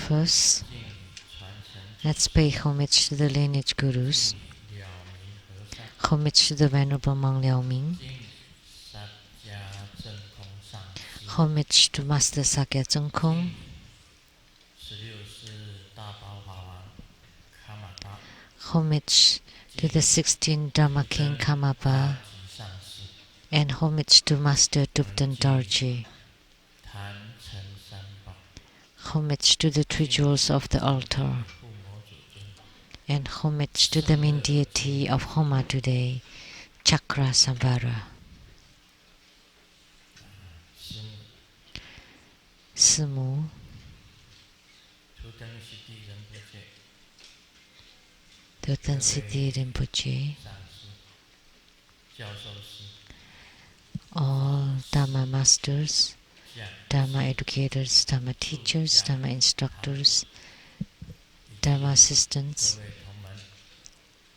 First, let's pay homage to the lineage gurus, homage to the Venerable Monk Liao Ming, homage to Master Sakya Zeng Kong, homage to the 16th Dharma King Karmapa, and homage to Master Dupten Dorje. Homage to the three jewels of the altar, and homage to the main deity of Homa today, Chakra Samvara. Simu, Dutton Siddhi Rinpoche, all Dharma masters, Dharma educators, Dharma teachers, Dharma instructors, Dharma assistants,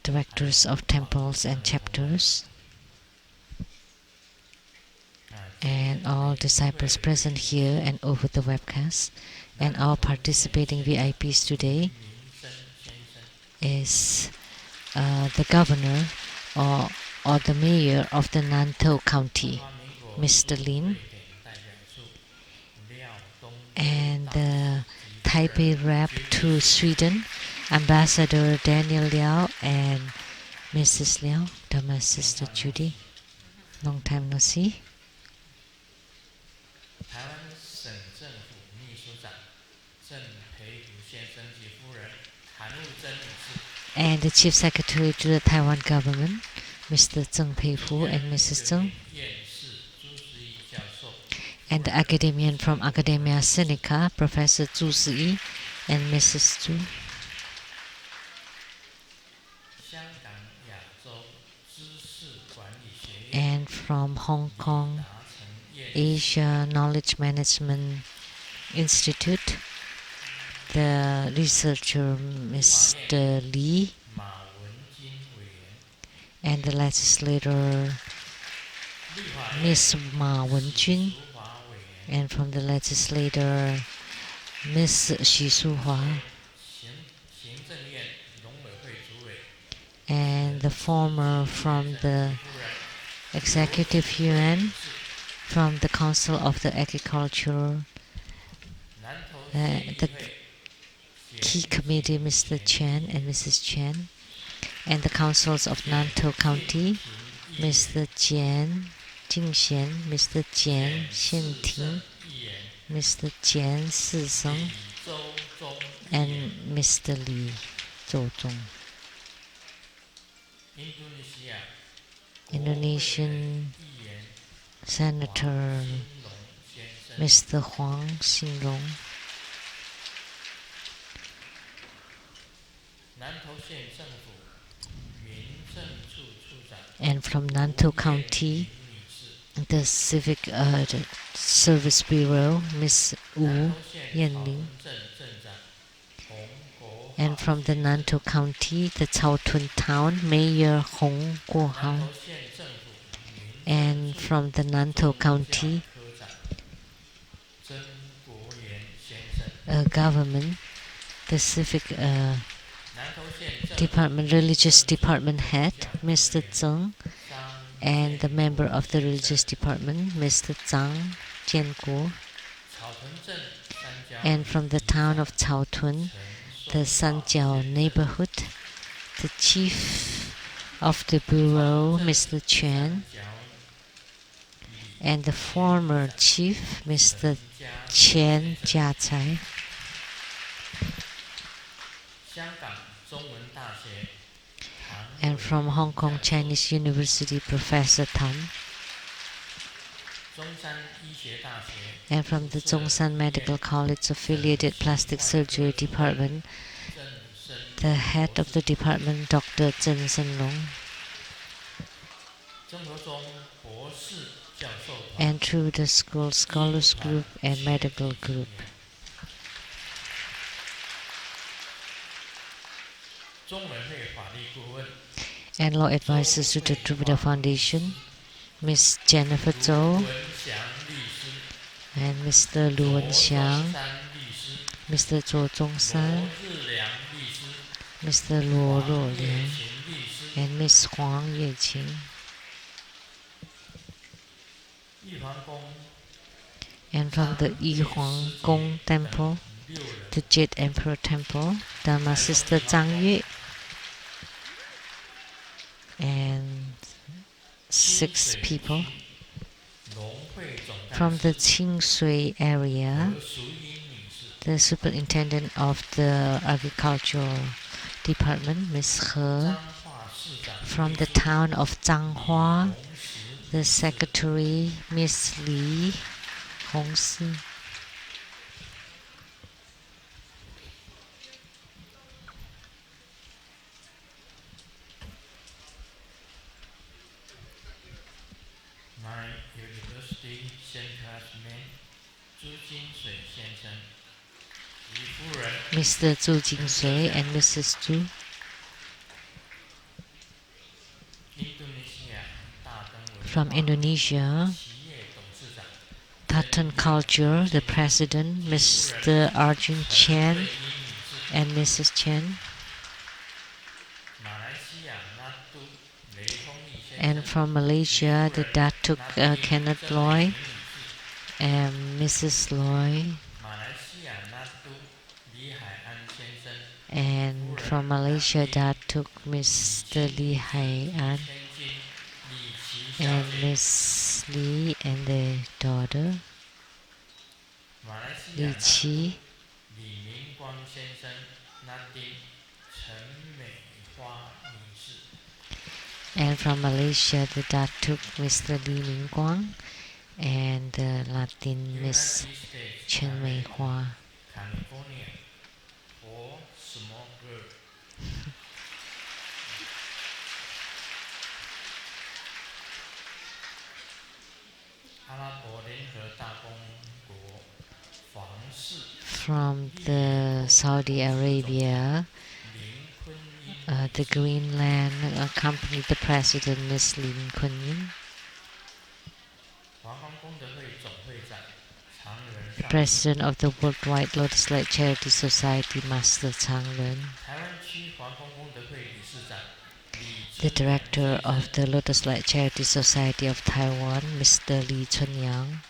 directors of temples and chapters, and all disciples present here and over the webcast, and all participating VIPs today is the governor or the mayor of the Nantou County, Mr. Lin, and the Taipei rep to Sweden, Ambassador Daniel Liao and Mrs. Liao, Dharma Sister Judy. Long time no see. And the Chief Secretary to the Taiwan government, Mr. Zheng Peifu and Mrs. Zheng. And the academician from Academia Sinica, Professor Zhu Ziyi and Mrs. Zhu. And from Hong Kong, Asia Knowledge Management Institute, the researcher Mr. Li, and the legislator Ms. Ma Wenjun, and from the legislator Ms. Xi Suhua, and the former from the Executive Yuan, from the Council of the Agriculture, the key committee Mr. Chen and Mrs. Chen, and the councils of Nantou County, Mr. Jian Jingxian, Mr. Jian Xianting, Mr. Jian Sizeng, and Mr. Li Zhou. Indonesian Senator Mr. Huang Xinlong, and from Nantou County, the the Service Bureau, Ms. Wu Yanling, and from the Nantou County, the Caotun Town, Mayor Hong Guohao, and from the Nantou County government, the civic department, religious department head, Mr. Zheng, and the member of the religious department, Mr. Zhang Jianguo, and from the town of Caotun, the Sanjiao neighborhood, the chief of the bureau, Mr. Chen, and the former chief, Mr. Chen Jiacai, and from Hong Kong Chinese University, Professor Tan, and from the Zhongshan Medical College Affiliated Plastic Surgery Department, the head of the department, Dr. Zhen Zhenlong, and through the school scholars group and medical group. And law advisors to the Truvita Foundation, Ms. Jennifer Zhou and Mr. Luan Xiang, Mr. Zhou Zhongshan, Mr. Luo Ruoliang, and Miss Huang Yeqing. And from the Yihuang Gong Temple, the Jet Emperor Temple, Dharma Sister Zhang Yue, and 6 people. From the Qingshui area, the Superintendent of the Agricultural Department, Ms. He. From the town of Zhanghua, the Secretary, Ms. Li Hongsi. My university classmate, Mr. Zhu Jingsui and Mrs. Zhu. From Indonesia, Tatan Culture, the President, Mr. Arjun Chen and Mrs. Chen. And from Malaysia, the Datuk Kenneth Loy and Mrs. Loy. And from Malaysia, Datuk Mr. Lee Hai An and Miss Lee and their daughter, Li Qi. And from Malaysia, the Datuk Mr. Lee Ming Guang and the Latin Miss Chen Mei Hua. From the Saudi Arabia, the Greenland accompanied the President, Miss Lin Kunyin. The President of the Worldwide Lotus Light Charity Society, Master Chang Lun. The Director of the Lotus Light Charity Society of Taiwan, Mr. Li Chunyang.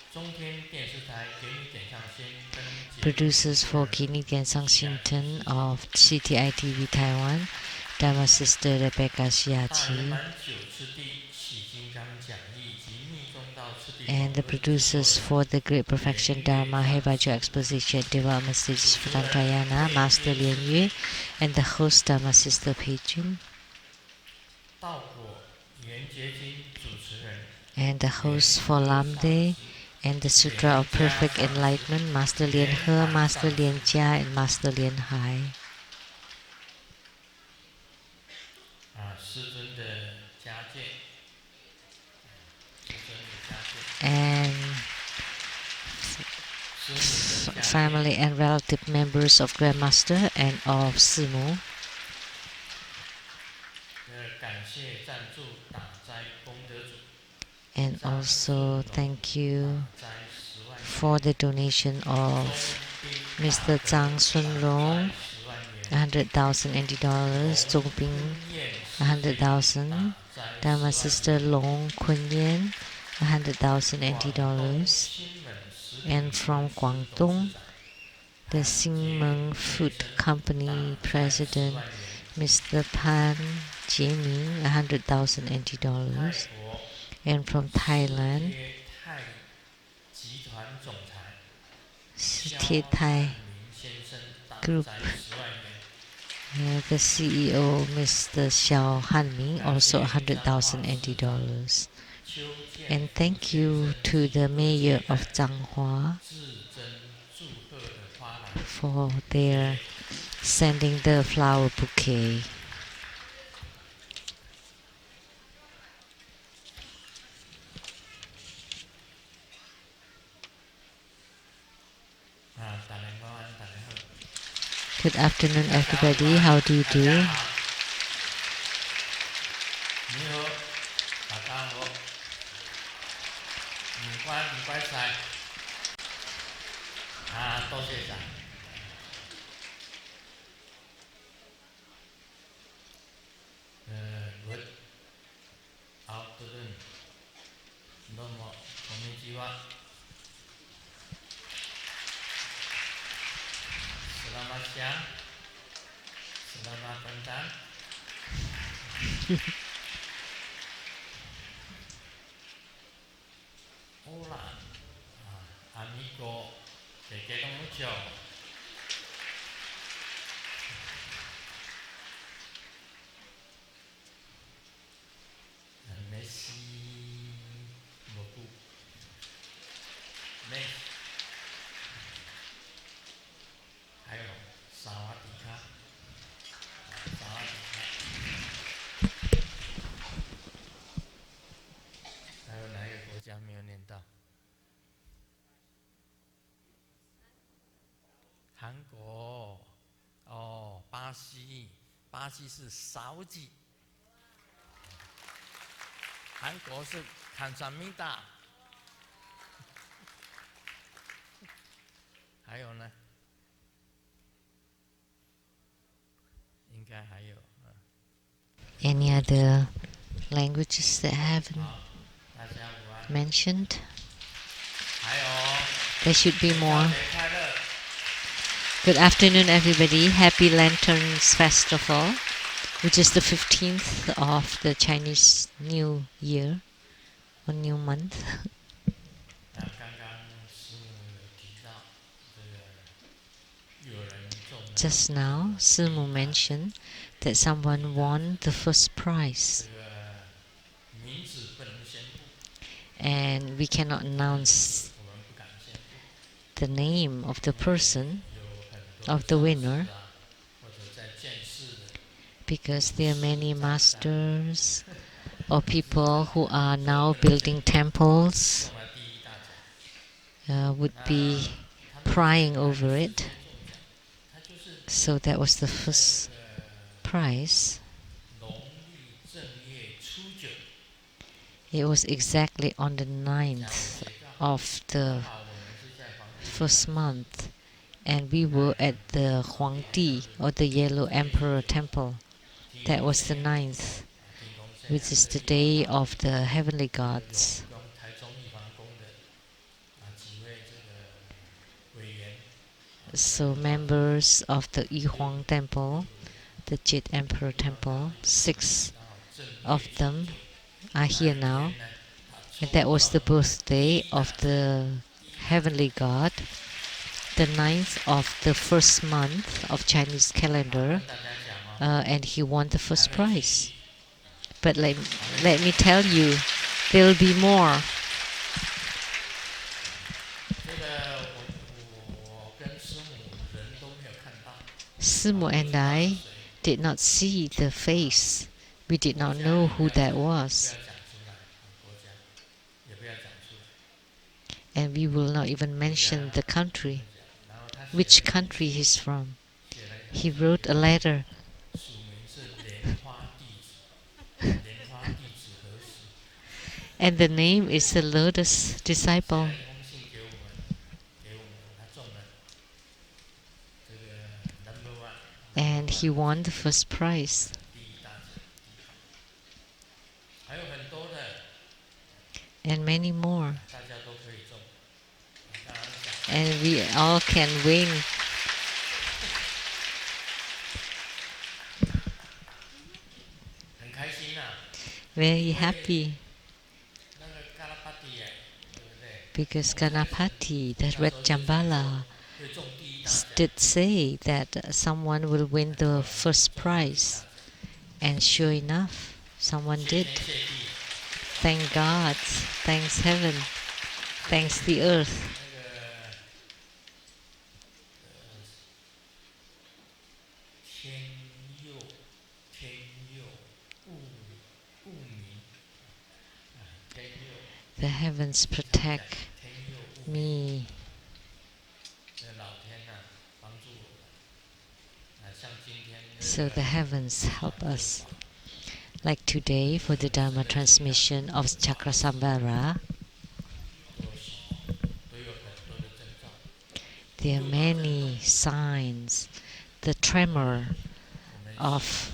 Producers for Kini Tiansang Shinton of CTI TV Taiwan, Dharma Sister Rebecca Xiaqi. And the producers for the Great Perfection Dharma Hebaju Exposition Development Stages for Tantrayana, Master Lian Yue, and the host Dharma Sister Pei Jun. And the host for Lamde and the Sutra of Perfect Enlightenment, Master Lian He, Master Lian Jia, and Master Lian Hai. And family and relative members of Grandmaster and of Simu. And also thank you for the donation of Mr. Zhang Sunrong, 100,000 NT dollars, Zhongping, 100,000, Dharma Sister Long Kunyen, 100,000 NT dollars, and from Guangdong, the Xingmeng Food Company President, Mr. Pan Jieming, 100,000 NT dollars, and from Thailand, Thai Group, the CEO, Mr. Xiao Hanming, also 100,000 NT dollars. And thank you to the Mayor of Zhanghua for their sending the flower bouquet. Good afternoon, everybody. How do you do? siang, selamat datang. Hola, amigo de qué mucho. Merci beaucoup. Next. 还有萨瓦迪卡，萨瓦迪卡。还有哪一个国家没有念到？韩国，哦，巴西，巴西是烧鸡，韩国是坎萨米达。还有呢？应该还有。Any other languages that I haven't 大家午安。 mentioned? 还有 There should be 元宵 more. 节快乐。 Good afternoon, everybody. Happy Lanterns Festival, which is the 15th of the Chinese New Year or New Month. 刚刚师母有提到这个有人中了 Just now, Simu mentioned that someone won the first 这 prize, 个名字不能宣布， and we cannot announce 我们不敢宣布， the name of the person 有很多 of the 上 winner 师啊，或者在见识的 because there are many masters or people who are now building temples 中了第一大奖。 would 那 be 他们 prying 不 over 是直 it. 接中奖，他就是 So that was the 在 first 这个 prize. 农历正月初九， It was exactly on the 讲 9th 斜杠， of 刚 the 好我们是在皇帝 first month, and we were at the Huangdi or the Yellow Emperor Temple. 天 That 公 was the 生 9th, 天公生 which is 这 the 个地 day 方 of the heavenly 有 gods. 用台中一房宫的几位这个委员， So members of the Yihuang Temple, the Jade Emperor Temple, 6 of them are here now. And that was the birthday of the heavenly god, the 9th of the first month of Chinese 跟 calendar, 大家讲哦， and he won the 还 first 会继 prize. 续， But let me tell you, there will be more. 这个我跟师母人都没有看到， Simu 不知 and 道是 I 谁， did not see the face. We did 国 not 家 know 也不 who 要 that 讲，不 was. 要讲出来，国家也不要讲出来， And we will not even 国 mention 家 the 不 country, 能讲。然后他写了 which 一封 country 信， he's from. 写了一 He 封信 wrote 给 a 我， letter, 署名是莲花弟子，莲花弟子何时？ and the name is the Lotus 写 disciple. 了一封信给我们，他中了这个 number And he one won the first prize. 第一大奖地方，还有很多的， And many more. 大家都可以中。刚刚讲 And we all can win. 很开心啊， Very happy 那个嘎拉巴蒂哎，对不对？ because Ganapati, the red Jambala, 会中第一大奖， did say that someone will win the first prize. And sure enough, someone 谢 did. 天谢地。 Thank God, thanks heaven, thanks the earth. 那个天佑物明，天佑 The heavens protect 天佑物明， me. 这老天呐，帮助我们。像今天 So the heavens help us. Like today for the Dharma transmission of Chakrasambhara, 都有很多的征兆。 there are many signs. The tremor 我们 of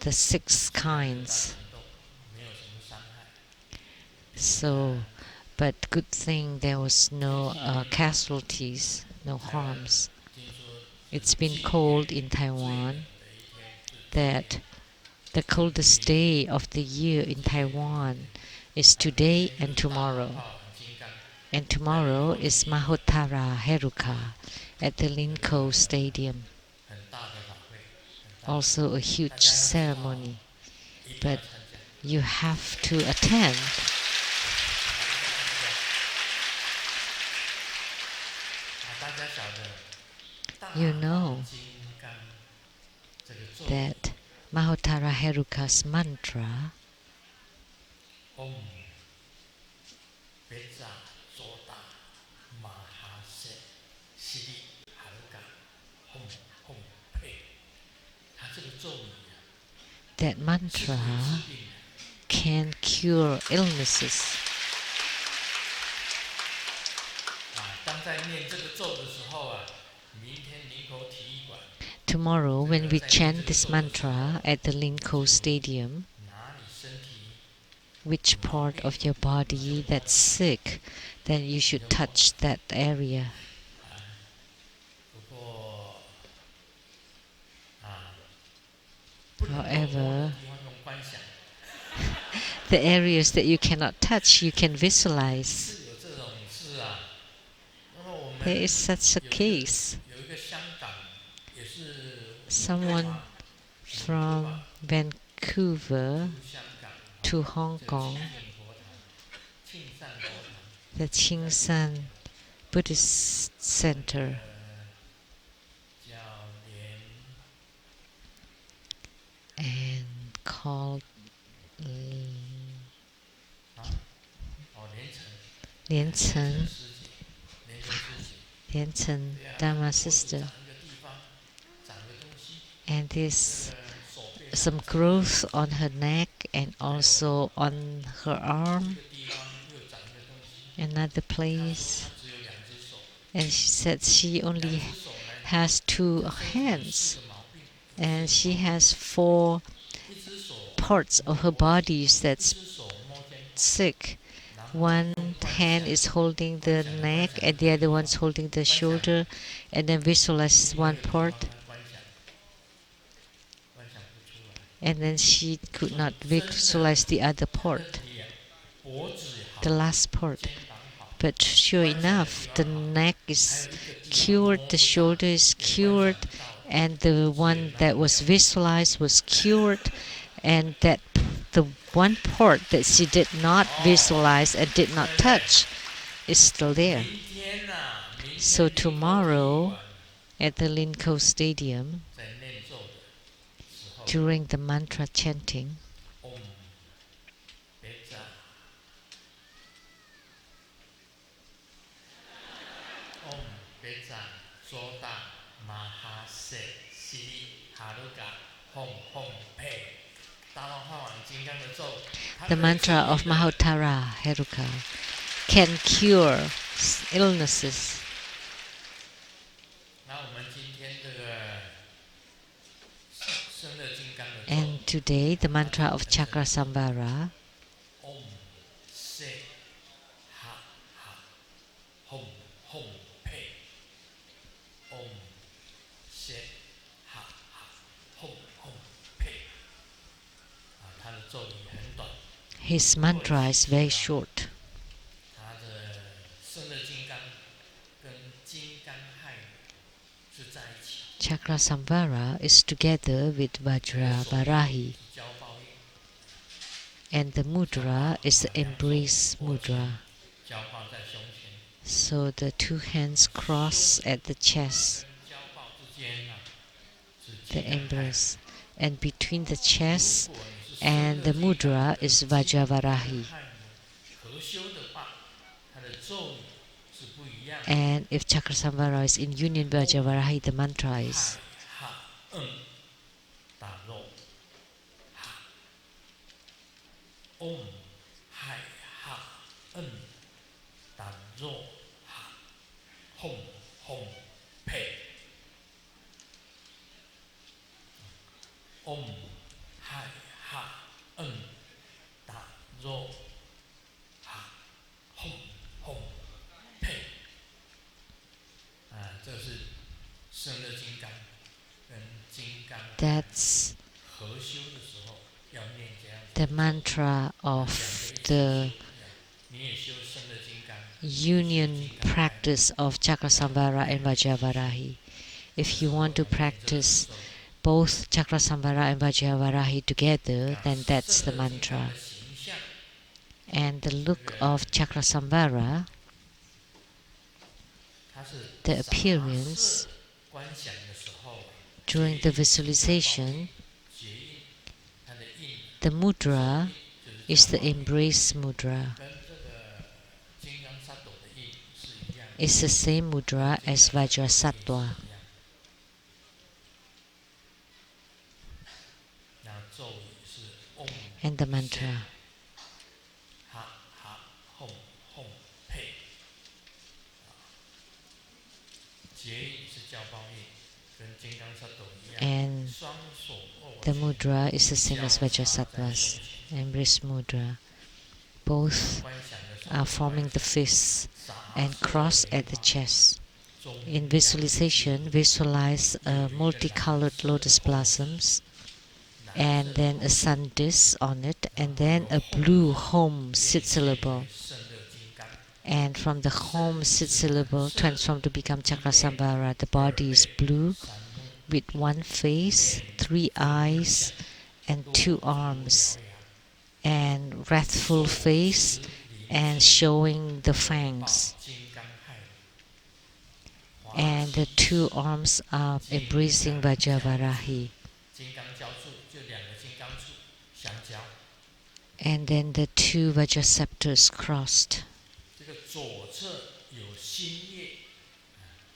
the 6 kinds. 行动没有什么伤害。 So, but good thing there was no casualties, no harms. 听说 It's been 今年 cold in 最冷 Taiwan 的一天是今年 that the coldest day of the year in Taiwan is today 今天 and 就是大黄 tomorrow. 炮很金刚， And tomorrow is Mahotara Heruka at the 这 Linko 个 Stadium. 很大的法会，很大的， Also a 大 huge 家要知道， ceremony. 一定 But 要参加， you have to attend. 大家晓得大 You 放 know 金刚这个咒语， that Mahotara Heruka's mantra, 嗡别扎佐达玛哈塞西利哈鲁嘎吽吽佩，它这个咒语啊， that 是可以 mantra 治病的。 can cure illnesses. 当在念这个咒的时候啊，明天林口体育馆 Tomorrow, when we chant this mantra at the Linko Stadium, 哪里身体 which part of your body that's sick, then you should touch that area. 不过不能够摸的 However, 地方用观想， the areas that you cannot touch, you can visualize. 是有这种事啊。那么我们 There is such a 有一个 case. 有一个香港也是 Someone from Vancouver 出香港 to Hong 这个 Kong, 庆善佛堂， the Ching San Buddhist Center, 叫莲 and called 莲城 Lian 师姐，莲城师姐， Chen 对啊， Dharma 脖子 Sister. 长一个地方，长个东西， And 这 there's 个手背上 some growth on her neck and also on her 这 arm, 个地方又长一个东西。 another 她说 place. 她只有两只手， And she said she 两 only 只手呢， has 2身体有 hands 4个毛病， and she has 4一只手 parts of her body that's 一只手摸肩膀， sick. 然后 One 用观 hand 想 is holding the neck and the other one's holding the shoulder, and then visualize 另外 one 一个地 part, 方她观想，观想不出来。 and then she could 说 not 真的， visualize the other 她的 part, 脸脖子好， the last part. 肩膀好， But sure enough, the neck 还 is 有一个地方 cured, 摸 the 不 shoulder 到， is 也观 cured, 想不到了。 and the one that was visualized was cured, and that the one part that she did not visualize and did not touch is still there. 明天啊，明 So 天林口体育 tomorrow 馆 at the Linko Stadium, 在念咒的时候， during the mantra chanting, 嗡别扎，嗡别扎佐达玛哈塞西利哈鲁嘎吽吽佩，大王化王金刚的咒，它 the 可以治 mantra of 病的。 Mahotara Heruka, can cure illnesses. 那我们今天这个生乐金刚的咒， And today, the mantra of Chakra Samvara, 嗡塞哈哈吽吽佩，嗡塞哈哈吽吽佩。它的咒语很短， his mantra is very short. 它的生乐金刚跟金刚汉语是在一起。 Chakra Samvara is together with Vajra Varahi, 交报应， and the mudra is the embrace mudra. 交报在胸前， So the 2 hands cross at the chest, 跟交报之间啊是 the 金刚汉语。 embrace, and between the chest 如果你是 and the 生乐金刚 mudra 跟 is 金 Vajravarahi. 汉语合修的话，它的咒语是不一样的。 And if Chakra Samvara is in union with Vajravarahi, the mantra is 哈打肉哈，嗡嗨哈打肉哈，吽吽佩，嗡嗨哈打肉哈，吽吽佩。这是胜乐金刚跟金刚汉 That's 合修的时候要念这样子 the 的咒， mantra 两 of 个一起 the 修，你也修胜乐金刚，也修 union 金刚汉， practice of Chakrasambhara and Vajravarahi. 这 If 时 you 候 want to 要念这个 practice 咒。 both Chakrasambhara and Vajravarahi together, 那 then that's 胜 the 乐金刚 mantra. 的形象， And the 这 look 个 of Chakrasambhara, 它是 the 杂 appearance 色观想的时候， during 结 the 印是交报 visualization, 印，结印，它的印 the 手 mudra 印就是 is 交 the 报印， embrace mudra. 跟这个金刚萨埵的印是一样， It's the same 跟 mudra 金 as 刚萨埵的印是 Vajrasattva. 一样。那咒语是 Om And the Sen mantra. Ha Ha Hom Hom Pe， 结印是交报印，跟金刚萨埵一样， And 双手握 the 拳， mudra is the same 交 as 叉在 Vajrasattva's 胸前。 embrace mudra. Both 观想的时候 are 是 forming 观 the 想 fists 杂 and 色 cross 莲 at the 花， chest. 中 In 两 visualization, 节， visualize 又有一个蓝 multicolored 色的 lotus 红字， blossoms 蓝色 and 的 then 红 a 字， sun disk on it, 然 and 后 then 有 a 吽 blue 字， home 变 sit 现为 syllable. 胜乐金刚。 And from the 身 home 体 sit 是蓝 syllable 色， transformed to become 一面 Chakrasambhara. The 二 body is 背 blue 三目， with one 一 face, 面 three 分六 eyes, 相， and 落 two 足 arms, 獠牙， and wrathful 手 face 持灵 and 指， showing the 拥抱 fangs. 金刚亥， 华 And the 旗 two 指， arms are 金 embracing 刚交触， Vajravarahi. 金刚交触就两个金刚触相交。 And then the two Vajraceptors crossed. 这个左侧有新叶，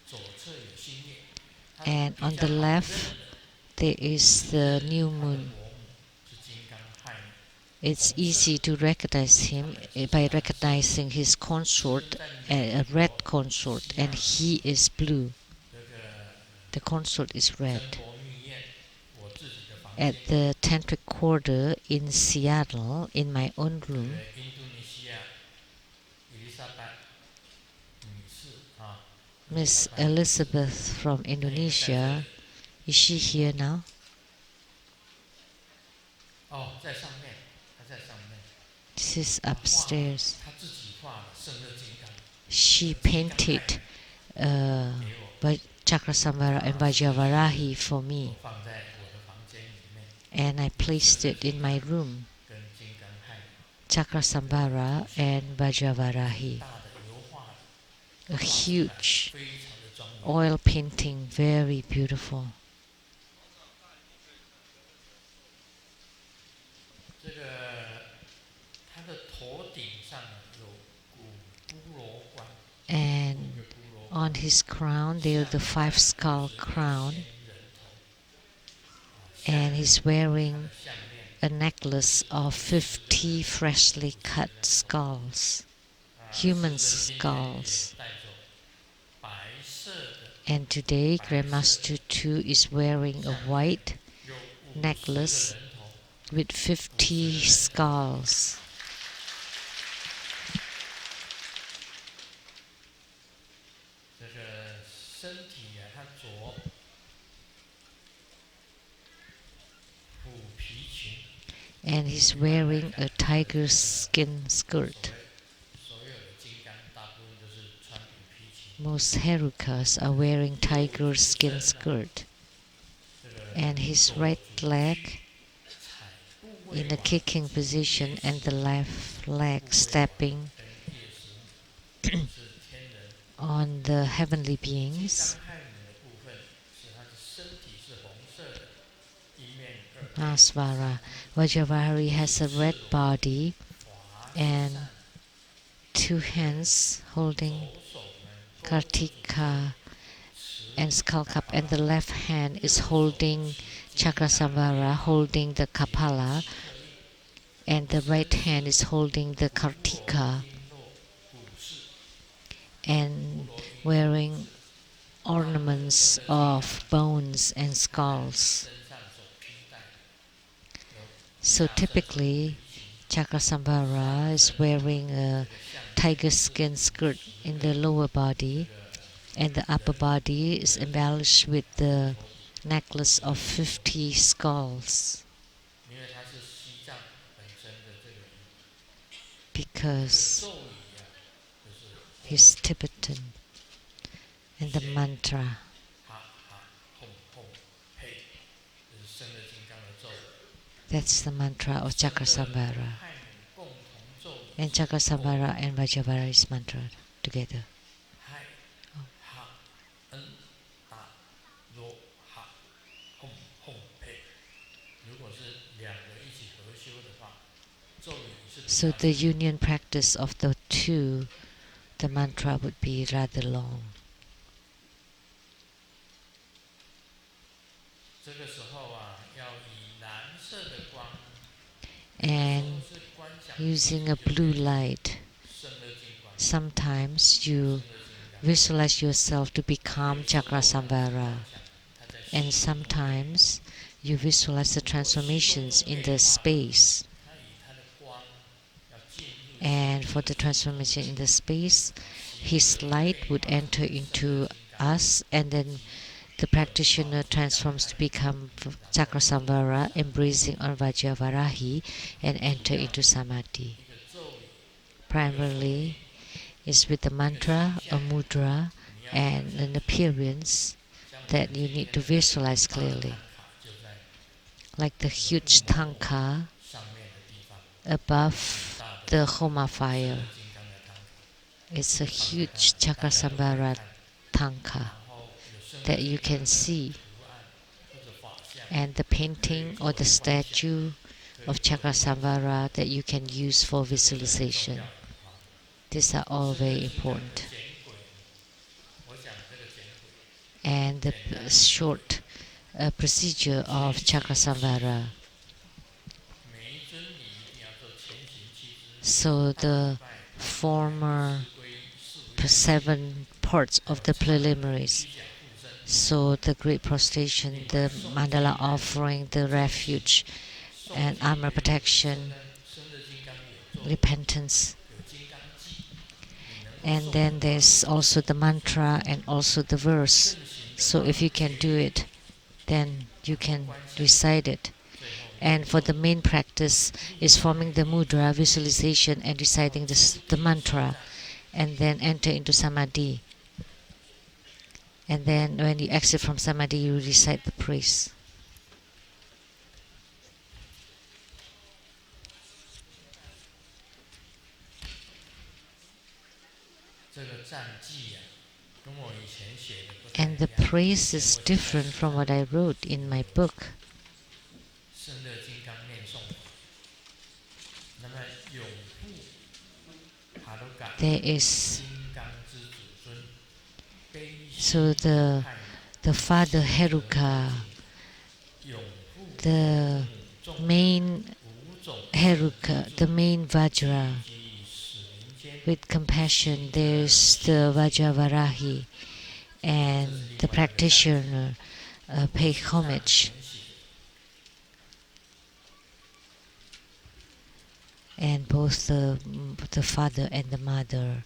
左侧有新叶，它 And 比 on 较 the 好 left, 认的 there is 是 the 它 new 的 moon. 伯母是金刚亥， It's 红色 easy to recognize 他 him 们是 by 蓝色， recognizing his 是 consort, 在 a 美 red 国 consort, 西 and 雅 he 图 is blue. 这个 The consort is 真 red. 佛密宴，我自己的房 At 间， the Tantric Quarter in Seattle, in my own 这 room, 个印度尼西亚伊丽莎白女士啊，伊丽莎 Miss 白女士， Elizabeth from 她也会在这 Indonesia, 里。 is she here now? 哦，在上面，她在上面。 She's 她画， upstairs. 她自己画的胜乐金刚， She 金刚亥 painted 给我， Chakrasambhara and Vajravarahi for 我 me, 放在我的房间里面， and I placed it in my room. 跟金刚亥 Chakrasambhara and Vajravarahi. 大的油画 A 画出来， huge 非常的庄严。 oil painting, very beautiful. 这个它的头顶上有古骷髅冠， And 5个骷髅冠， on his crown, there the five skull 是 crown, 仙人头， and he's 他 wearing 的项链， a necklace of 50 freshly cut skulls, 啊 human 师尊今天也 skulls. 带着白色的， And today, Grandmaster Tu is wearing a white 有50 necklace 个人头， with 50 skulls. 这个身体啊，它着虎皮裙， And he's wearing a tiger skin skirt. 所有的金刚大部分都是穿虎皮裙， Most Herukas are wearing tiger skin skirt. 这个 And his 左 right 足 leg 踩部位 in a 往 kicking position and the left leg stepping 跟夜神是天人。 on the heavenly 金 beings. 刚亥母的部分是它的身体是红色的，一面二背 Asvara. Vajravari has a red body 华 and 扇 two hands holding 左手呢托住 Kartika 持 and skull cup, and the left hand is holding Chakrasambhara, holding the Kapala, 七颗印， and the right hand is holding the 骷髅 Kartika 璎珞骨饰， and 骷髅璎珞 wearing ornaments of bones and skulls. 身上所披戴有 So 下身所 typically, 披擎 Chakrasambhara is wearing a 这个象 tiger skin skirt in the lower 这 body, 个 and the upper body is embellished with the necklace of 50 skulls 因为它是西藏本身的这个语，这个 because 咒语啊，就是吽 he's Tibetan, and the 弦 mantra, 哈哈吽吽嘿，这是生的金刚的咒语。 that's the mantra of 生的 Chakra 汉语共同咒语 and 是 Chakra and Vajravara is mantra together. 嗨哈恩达罗哈吽吽嘿。如果是两个一起合修的话，咒语是比 So 较 the 长。 union practice of the two, the mantra would be rather long. 这个时候啊，要以蓝色的光，有的时候 And 是观想 using a blue light, 圣乐金光， sometimes 圣 you 乐金刚， visualize yourself to 有 become 时候 Chakra 啊是观 Samvara, 想它在 and 时空里面， sometimes you visualize the 如果时空 transformations 的 in 变 the 化， space. 它以它的光要进入 And 心 for 灵 the 的时候， transformation in the space, 习 his 者 light 变 would 化成 enter 为圣乐 into 金刚， us, and then 即 the 拥抱 practitioner 金刚 transforms 汉 to 语， become 然后 Chakra 入 Samvara, 萨 embracing on Vajravarahi, and 主 enter 要 into Samadhi. 一个咒语，一个手 Primarily 印， is with the 一个形 mantra, a 象， mudra, 你要想 and 象 an 出， appearance 像我 that 们 you 今 need 天 to 的那个 visualize 大的 clearly, 唐卡，就在 like the 这个 huge 护摩火 tanka 上面的地方， above 很大的 the 这个 Homa 圣 fire. 乐金刚的唐卡， It's a 放在那 huge 大 Chakra 家都可以 Samvara 看， tanka 然后有圣乐 that you 金刚 can 的 see, 图案或者法像， and the 可以 painting 作 or 为 the 观想， statue 可以 of 作为 Chakra 观想， Samvara that you can use for 这都是很重 visualization. 要的啊。 These are all 圣乐 very 金刚的 important. 简轨，我想这个简轨 And the 简单的简轨， short procedure of Chakra Samvara. 每一尊你一定要做前行七支， So 拜 the 拜拜 former 拜，皈四无量 7 parts 还有 of the 忏悔 preliminaries. 居甲护身， So the great prostration, the mandala offering, the refuge, 诵 and 经 armor 里面 protection, 生的金刚有咒， repentance. 有金刚记，你能够 And 诵 then 的话， there's also the mantra and also the verse. 正行的 So 话 if you 可 can 以 do it, then you 然后 can 观想， recite it. 最后念 And for 咒 the main practice is forming the mudra, visualization, and 然后 reciting 进 the 入 mantra, 西藏， and then enter into samadhi. And then when you exit from samadhi, you recite the praise. 这个战绩啊，跟我以前写的不太 And 一 the 样。 praise 以前 is 我写在 different 纸 from 上 what I wrote in my book. 圣乐金刚念诵法，那么拥护哈鲁嘎 There is 金刚之祖尊，悲心 so the 害 the father 喜得 Heruka, 拥护 the 母众 main 五种 Heruka, 圣 the 之 main 助 Vajra. 及使民间 With compassion, there's the Vajravarahi, 这 and 是另 the 外一个战绩。 practitioner pay 我书上 homage, 填写， and both the father and the mother,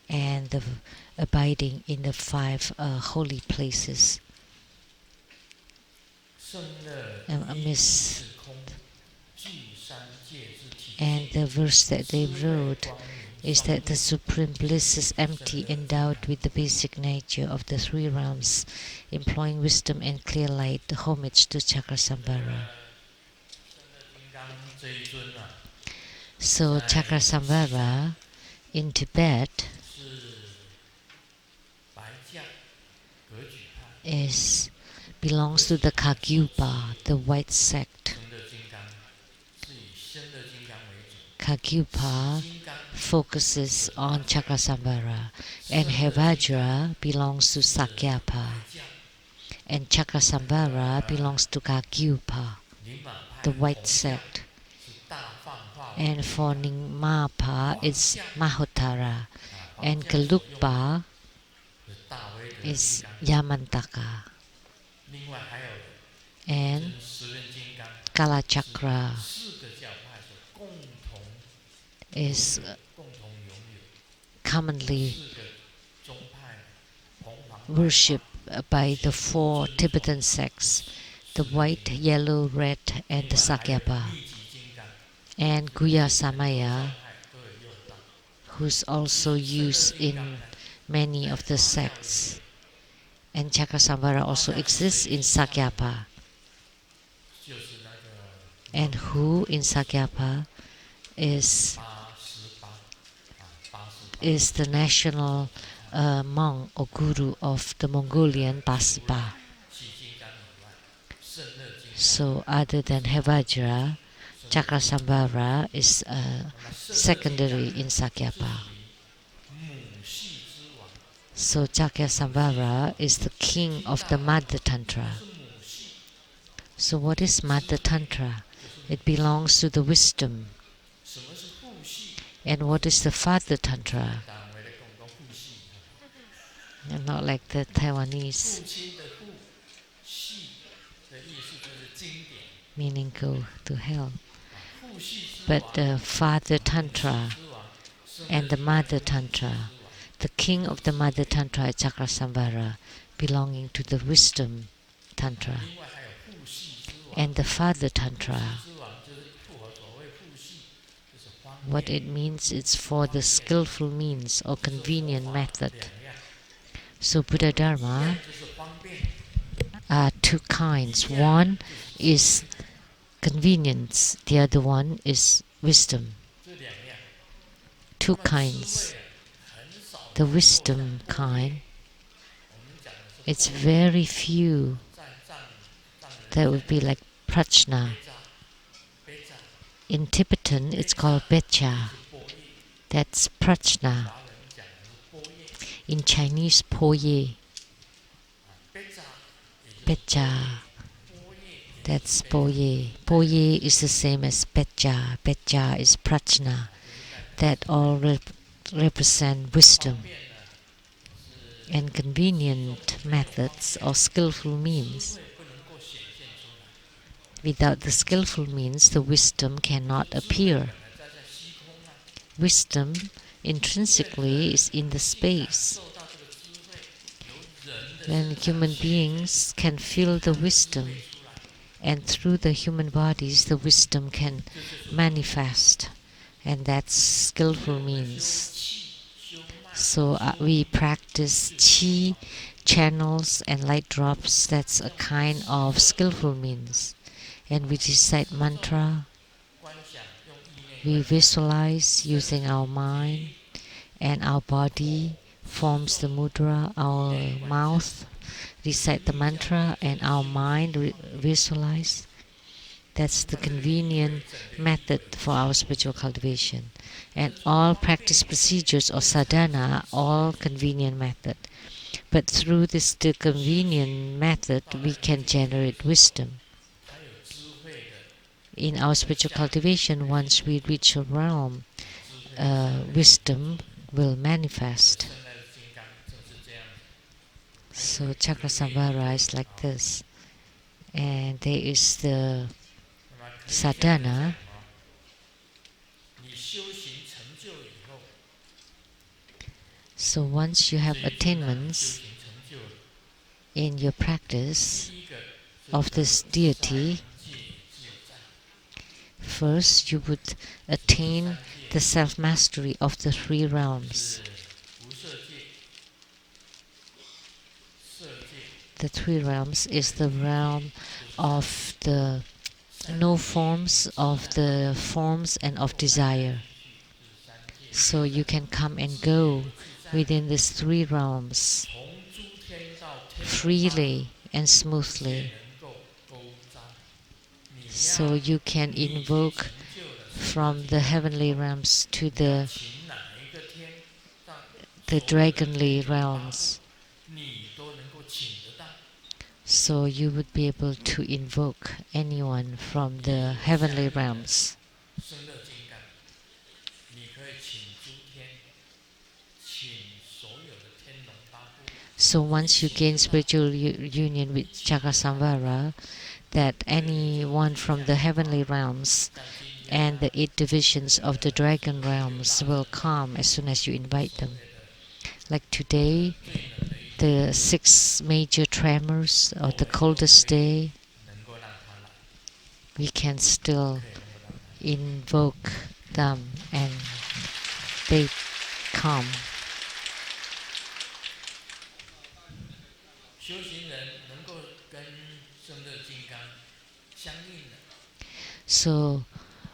and the abiding in the 5 holy places. 圣乐 Amidst 是空，具三界之体 And 现， the verse that they 思维 wrote 光明 is 双 that the 运， supreme bliss is empty, endowed with the basic nature of the 3 realms, employing wisdom and clear light, homage to Chakra 这个 Samvara. 圣乐金刚这一尊啊， So 在 Chakra 西藏 Samvara in Tibet 是白将格举派， belongs to the Kagyupa, the white sect. 圣乐金刚是以圣乐金刚为主， Kagyupa 金刚 focuses on Chakra Samvara, and 圣乐金刚 Hevajra belongs to 是白 Sakyapa, 将 and Chakra Samvara belongs to Kagyupa, 林马派 the 的 white 铜像 sect. 是大放化 And for Ningmapa, it's Mahotara, 黄 and 将所用的 Gelugpa 是大威德金 is 刚， Yamantaka, 另外还有 and 真十人金刚， Kalachakra 四个教派所共同 is 共同拥有， commonly 四个宗派 worshipped by the four Tibetan sects, the white, yellow, red, and the 另外还有 Sakyapa, 密集金刚， and 这个 Guya 是很多 Samaya, 宗派都有用到。 who's 其 also 实胜乐 used 金刚 in 呢， many 在 of the 发教里 sects. 面， And Chakasambara 发 also 教是 exists 谁 in 领导的？ Sakyapa. 就是那个 And 龙 who in Sakyapa is 88is the national monk or guru of the Mongolian 除 Baspa. 了起金刚以外，胜乐金刚 So other than Hevajra, 胜乐金刚， Chakasambara is 那么胜乐金刚 secondary 呢 in 是 Sakyapa. 属于母系之王， So Chakasambara is the king of the Madhya 它 Tantra. 是母系， So what is Madhya Tantra? 就是 It belongs to the wisdom. 什么是父系？ And what is the Father Tantra? 当然我来讲讲父系， And not like the 父 Taiwanese, 亲的父，系的意思就是经典 meaning go to hell. 啊，父系之 But 王， the Father 母系 Tantra 之王，胜乐 and the 金刚 Mother 是母系 Tantra, 之王。 the king of the Mother Tantra is Chakrasambhara, belonging to the Wisdom Tantra. 另外还有父系之王， And the Father 父 Tantra, 系之王就是符合所谓父系，就是方 what 便 it means is for the skillful means or 就是 convenient 佛法 method. 两样， So Buddha 一 Dharma 样就是方便， are two kinds. 一样 One 就是 is convenience, the other one is wisdom. 这两样。 Two 那么智 kinds. 慧啊，很少 The 能够 wisdom 像 kind, 我们讲的是 it's 波 very few 藏人 that would be like prajna. 悲藏， In Tibetan, it's called becha. 是波叶， That's prajna. 华人讲的是波叶， In Chinese, poye. 悲藏也就是 Becha. 波叶，也就是 That's 悲藏 poye. Poye is the same as becha. Becha is prajna. That all represent 方 wisdom 便呢是 and convenient methods or skillful 智 means. 慧不能够显现出来， Without the skillful means, the wisdom cannot 智慧 appear. 本来在虚空啊， Wisdom intrinsically is in the 感 space. 受到这个智慧，由人的 When 身上 human 显 beings can feel the 智 wisdom, 慧出来， and through the human bodies, the wisdom can 这就是 manifest, and that's 修 skillful 修 means. 气、修脉、 So we practice qi channels and light drops. That's a kind of skillful means. And we recite mantra, 观想，用意念 we 观想 visualize using our mind, and our body forms the mudra, our mouth recite the mantra, and our mind visualize. That's the convenient method for our spiritual cultivation. And all practice procedures or sadhana are all convenient method. But through this the convenient method, we can generate wisdom. 还有智慧的 In our spiritual cultivation, once we reach a realm, 智慧 wisdom will manifest. 生来的金刚正是这样子。 So Chakrasambhara is like this. And there is the 那么可以 sadhana. 这样讲哦，你修行成就以后， So once you have 这一次呢 attainments 修行成就了， in your practice 第一个是 of this deity, 三界自在， first you would attain the self-mastery of the three realms. 是无色界、色界、 The three realms is the realm of the no forms, of the forms and of desire. 是三界， So you can come and go within these three realms 从诸天到天龙八 freely and 也 smoothly. 能够勾扎。你 So 要 you can 你已经 invoke 成就了 from the heavenly realms to 要 the 请哪一个天上 the 所有的 dragonly 天龙八部 realms. 你都能够请得到。 So you would be able to invoke anyone from the heavenly realms. 生乐金刚，你可以请诸天，请所有的天龙八部， So once you gain spiritual union with Chakasambhara, that anyone from the heavenly realms 像今天 and the 8 divisions of the dragon realms will come as soon as you invite them. Like today, 最冷的一 the 6 major tremors or the coldest day, 能够让他来， we can still 可以能够让他来。 invoke them and they come. 修行人能够跟圣乐金刚相应的， So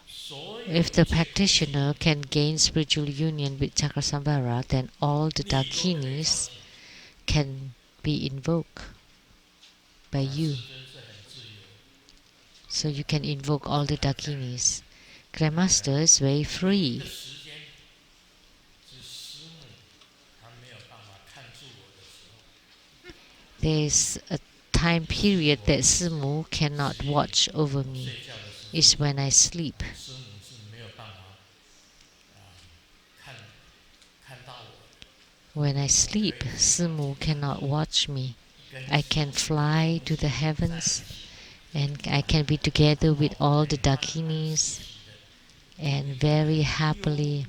所有 if 一 the 切苦 practitioner can gain spiritual union with Chakrasamvara, then all the 力都可以招 dakinis 起。 can be invoked by 那 you. 师尊是很自由， So you can invoke all the dakinis. 那 Grandmaster 个 is very 有一 free. 个时间是师母他没有办法看住我的时候， There's a time period that Simu cannot watch over 我 me. 睡觉的时候， Is when I sleep. 师母是没有办法看看到我的。 When I sleep, Simu cannot watch me. I can fly to the heavens and I can be together with all the dakinis and very happily,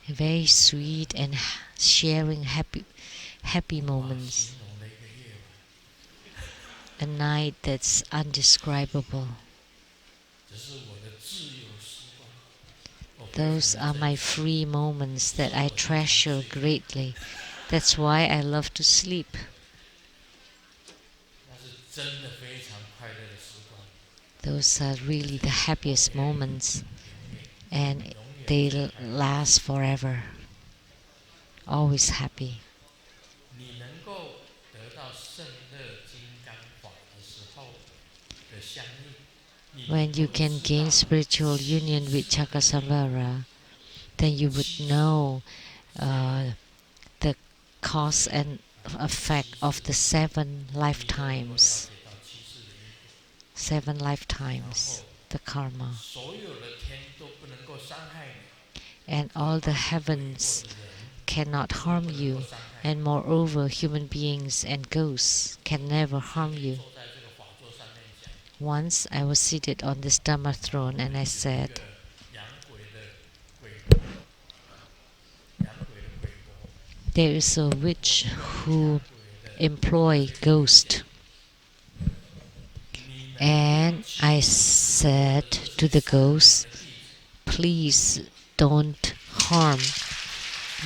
very sweet and sharing happy moments. 形容的一个夜晚， A night that's undescribable. 这是我的自由时光，我非常 Those 的 are 珍 my 惜。 free moments that I treasure greatly. That's why I love to sleep. 那是真的非常快乐的时光， Those are really the happiest moments 永远 and 永远 they 最快乐。 last forever. Always happy. 你能够得到圣乐金刚法的时候的相应，你能 When you 够 can 知 gain 道 spiritual union with 七世的 Chakasamvara, then you would know the cause and effect of the 7 你就能够了 lifetimes. 解到七世的因果， 7 lifetimes, the karma. 所有的天都不能够伤害你， And all the 鬼或 heavens 者人 cannot 都 harm 不能够 you, 伤害你。 and moreover, human beings and ghosts can never 所 harm 以 you. 坐在这个法座上面讲， Once I was seated on this Dharma throne and I 有一 said, 个洋鬼的鬼国，洋鬼的鬼国， there is a 我 witch 们跟 who 洋鬼的 employ 这个 ghost. 你能够 And I 亲 said 这是 to the 善良 ghost, 的弟子， please don't harm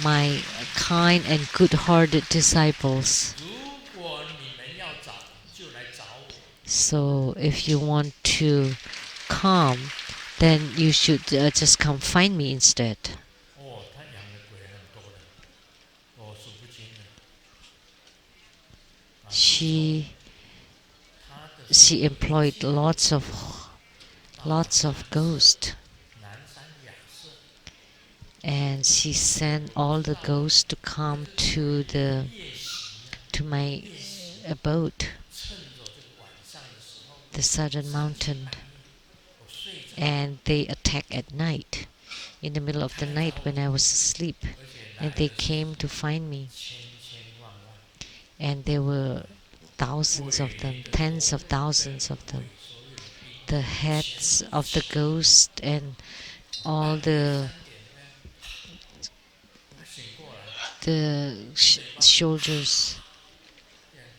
my kind and good-hearted disciples. 如果你们要找，就来找我。 So if you want to come, then you should just come find me instead. 哦，他养的鬼很多的，哦，数不清的。啊，自从 She 他的 she 所有的 employed 戒律 lots of ghosts, 南山亚瑟， and she sent all the ghosts to come to 夜袭啊， my 夜袭， abode, 趁着这个晚上的时候， the southern 三更 mountain, 半夜，我睡着， and they attacked at night, in the middle of the night when I was asleep, 而且来 and they 的是 came to find me, 千千万万， and there were thousands of 鬼 them, 的 tens 头 of thousands of 鬼 them. 所有的兵， The 前 heads 无 of the 前， ghost and all 半夜 the 3点他醒过来， the 嘴巴 shoulders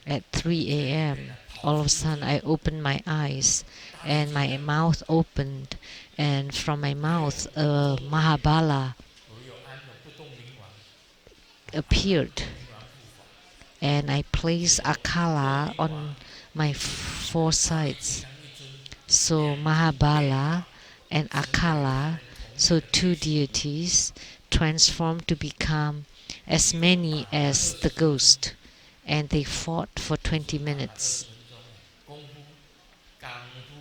at 3 a.m. All of a sudden, I opened my eyes, and my mouth opened, and from my mouth, Mahabala 我有安了不动明王， appeared, 不动明王护法， and I placed Akala on my four 大力金 sides. 刚一尊， So Mahabala and Akala, so 2 deities, transformed to become as many as the ghost, and they fought for 20 minutes. 功夫功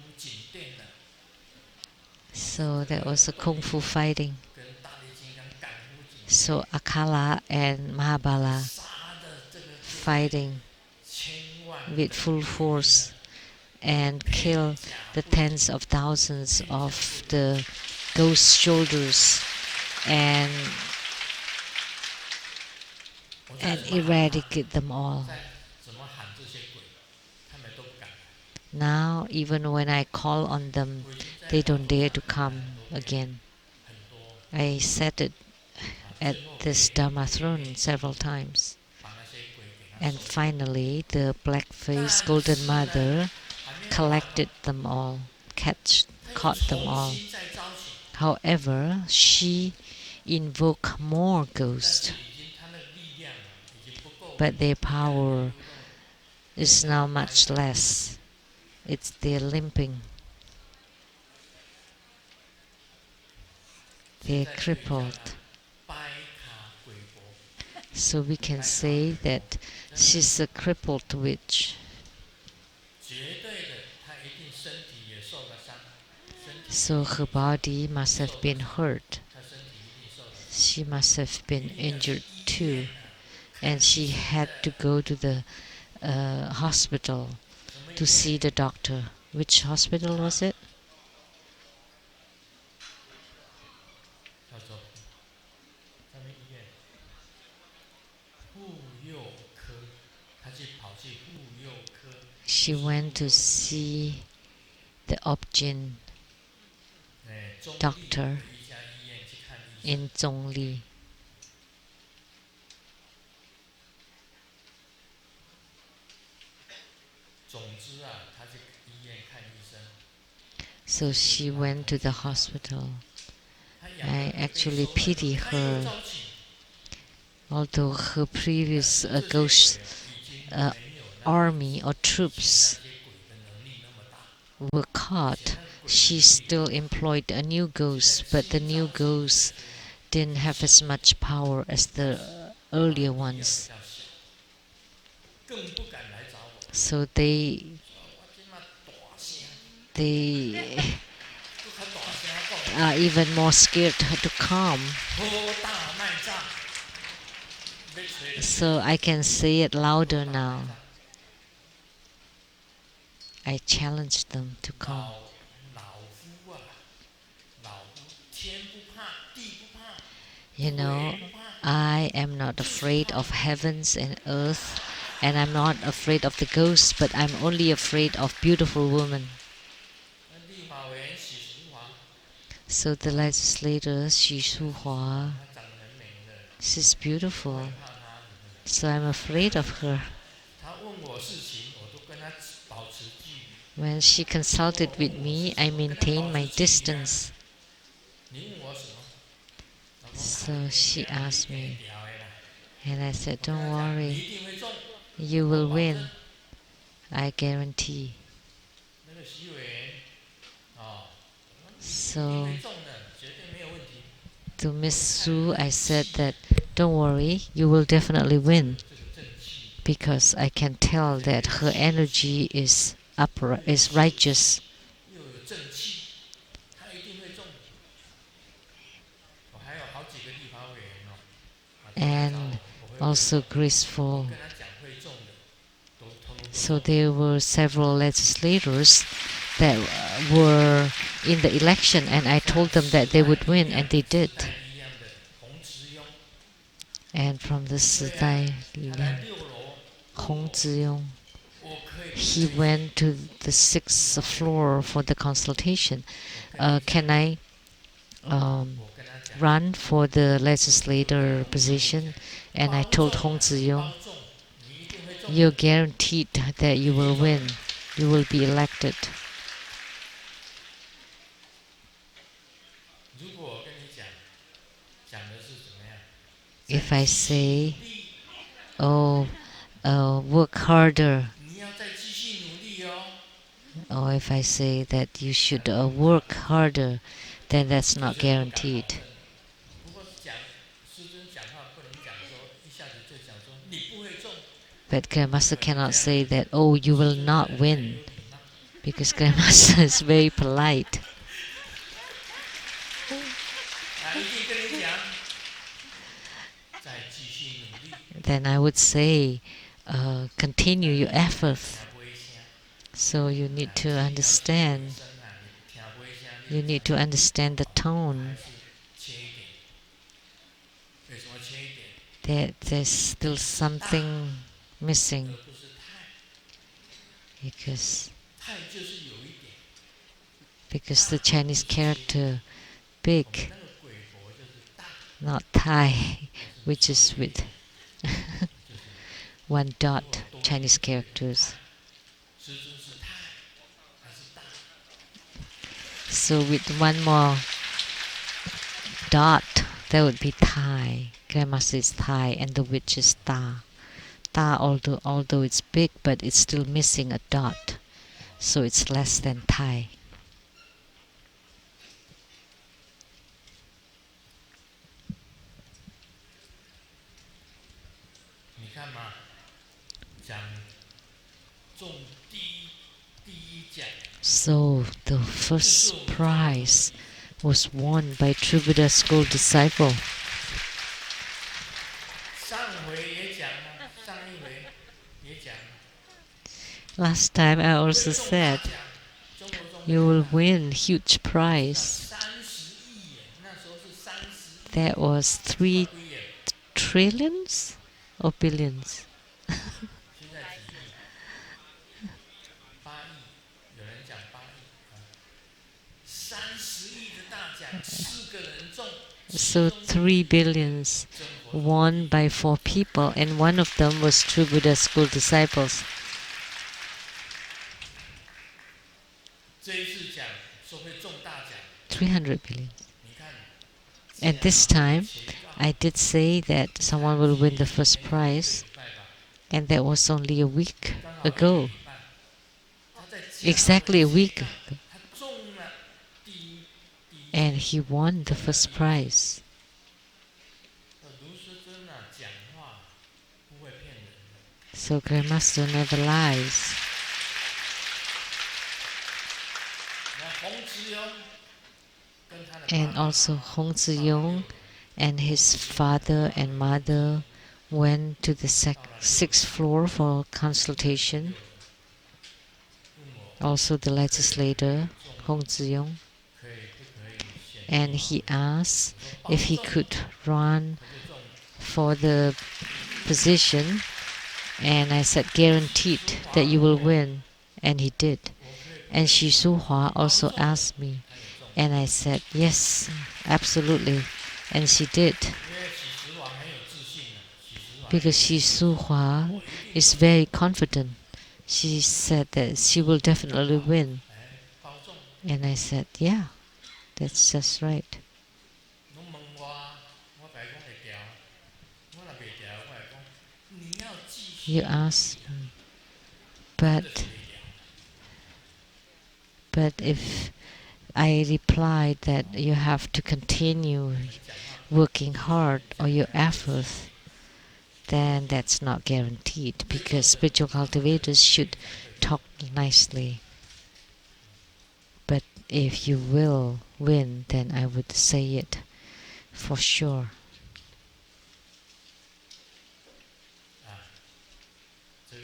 夫紧电的， So that was a kung fu fighting. 跟大力金刚功夫紧电， So Akala and Mahabala 杀的这个 fighting 千万 with full force and kill the tens of thousands of the ghost shoulders and 我再 and 怎么喊他 eradicate them all. 再怎么喊这些鬼，他们都不敢来。 Now, even when I call on them, 我已经在 they 法 don't 座 dare 上 to 喊 come 很多遍 again. 很多 I said it at 最后 this 给 Dharma 给 throne 给 several times. 把那些鬼给他 And 收起来。 finally, the black-faced 但 golden 是呢， mother 还没有完哦， collected them all, 他又 caught them 重 all. 新再招请， However, she invoked more 但是 ghosts, 已经他的力量啊，已经不够 but their 力量已 power 经不够，变 is 成 now 歪 much 卡， less. It's their limping, 现 they're 在可以叫 crippled. 他掰卡鬼伯， So we 掰 can 卡 say 鬼伯， that 真的 she's a crippled witch. 绝对的，他一定身体也受了伤，身体一 So 定 her 有伤， body must 受 have 了 been 伤， hurt. 他身体一定受了伤， She must have 一 been 定要去 injured 医 too. 院啊，看 And 医 she 生 had to 的， go to the hospital 什么 to 医 see 院？ the doctor. Which hospital was it? 叫做什么医院？妇幼科，他跑去妇幼科， She 不是 went 妇 to 幼医院， see the Obgyn 中立 doctor 的一家医院去看医生。 in Zhongli. 总之啊，他去医院看医生， So she went to the hospital. 他养的 I 鬼被 actually 收了以后， pity 他又 her, 招请， although her 但 previous 是这些 ghost 鬼啊，已经 uh, 没有那 army or 以前 troops 那些鬼的能力那么大。 were 以前 caught. 那个鬼 She 的能力 still employed a new 现在 ghost, 是 but the 新 new 招请的 ghost 这些啊， didn't 比较 have 小， as much power as 比较 the 小， earlier 力量 ones. 比较小，更不敢来找我， So they 说我今嘛大声， they 不较大声讲， are even more scared to come. 好大卖炸，要找就 So 找， I can say it 好 louder 大卖 now. 炸。 I challenge them to come. 老夫啊，老夫天不怕地不怕， You know, 鬼不怕， I am not 就是 afraid 怕 of 鬼。 heavens and earth, and I'm not afraid of the ghosts, but I'm only afraid of beautiful women. 那立法委员许淑华， So the legislator Xu Shuhua, 她长得很美的， she's 我 beautiful, 很怕她，你知道。 so I'm afraid of her. 她问我事情，我都跟她保持距离。 When she consulted with me, I 我跟她 maintained 保 my 持距离啊。 distance. 你问我什么？老公， So she 啊，你 asked 一定 me, 会掉的啦。 and I said, 我跟 Don't 她讲，你 worry, 一定会中， you 我 will 保证。 win. I guarantee. 那个徐委员，哦，你一定 So 会中的，绝对没有问题。 to Miss Su, I said that, don't worry, you will definitely win, 这个正气， because I can tell that her energy is is righteous. 又有正气，他一定会中。我还有好几个立法委员哦，都来找 And 我，我会跟 also 他 graceful. 跟他讲会中的，都通通都 So 中。 there were several legislators that were in the election, and I told them that they would win, and they did. 时代力量的洪慈庸， And from the 对啊， Sidai 他来6楼， Hong Ziyong, 我可以不 he 可以？ went to the 6th floor for the consultation. 我跟 Can I 我跟他讲， run for the legislator position? And I 保 told 中 Hong Ziyong, 保中，你一定会中。 you're guaranteed that you will win. You will be elected. 如果我跟你讲，讲的是怎么样？ If I 再继续 say, 努力， oh, work harder, 你要再继续努力哦。 or if I say that you should work harder, then that's 有 not 些不敢保 guaranteed. 证。不过讲师尊讲话不能讲说一下子就讲说你不会中， But Grandmaster cannot say that, oh, you will 师尊 not 很 win, 有礼貌。 because Grandmaster is very polite. 啊，一定跟你讲，再继续努力。 Then I would say, continue your efforts. 听不会声， So you need to 要 understand. 声啊，你听不会声， You 你 need to understand the 还 tone. 是缺一点。为什么缺一点？ That there's still something 而 missing, 不是太， because 太就是有一点。 the Chinese character 我 big 们那个鬼佛就是大， not Thai, 但是 which 小 is 一 with 点就是 one 如 dot 果多一 Chinese 点点 characters. 泰，师尊是泰还是大？ So with one more dot, that would be Thai. Grandmaster is Thai, and the witch is Ta. Ta, although it's big, but it's still missing a dot, so it's less than Thai. 你看嘛，讲中第一奖， So the 就是 first 我们最好的例 prize 子。 was won by Tribhuda school disciple. 上回也讲了，上一回也讲了， Last time I 会 also 中大 said 奖，中国中 you 没 will 大， win huge 那 prize. 30亿耶，那时候是30亿， That was 快 3归耶， trillions or billions. 现在几亿？8亿，有人讲8亿啊，30亿的大奖，4个人中，其 So 中3 billions 中国中 won by 4 people, and one of them was Tribhuda school disciples. 这一次讲说会中大奖， 300 billion. 你看， And this 讲的 time, 前告， I did say that someone will win the first 一个 prize, 礼拜吧， and that was only a week 刚好一个 ago. 礼拜，他在讲 Exactly a 的 week 前 ago. 告，他中了第一 And he won the first prize. 卢师尊啊，讲话不会骗人的。 So Grandmaster never lies. 那洪慈庸跟他的 And 爸爸 also 妈妈 Hong 到了 Ziyong 6楼， and his father and mother went to the sixth floor for 6 consultation. 楼，问我 Also the legislator, 中 Hong Ziyong, 可以不可以选 and 立 he 法委员？ asked 我说 if he 保中， could run 他就中了。 for the position. And I said, 许 guaranteed 淑华 that you 问 will 我， win. And he did. 我可以不可 And 以 Shi 选 Su-hua 保 also 中？ asked me. 他也中了， And I said, yes, absolutely. And she did. 因为许淑华很有自信的，许淑华 Because Shi Su-hua 我一定 is 中， very confident. She said that she will definitely win. 哎，保中。 And I said, yeah, that's just right. 侬问我，我甲伊讲会调，我若袂调，我会讲你要继续 You 努 asked 力啊， me. 真 But 的是会调。 but if I replied that you have to continue 你讲话 working hard or your 讲 effort, then that's not guaranteed because spiritual cultivators should talk nicely. But if you will win, then I would say it for sure. 啊，这个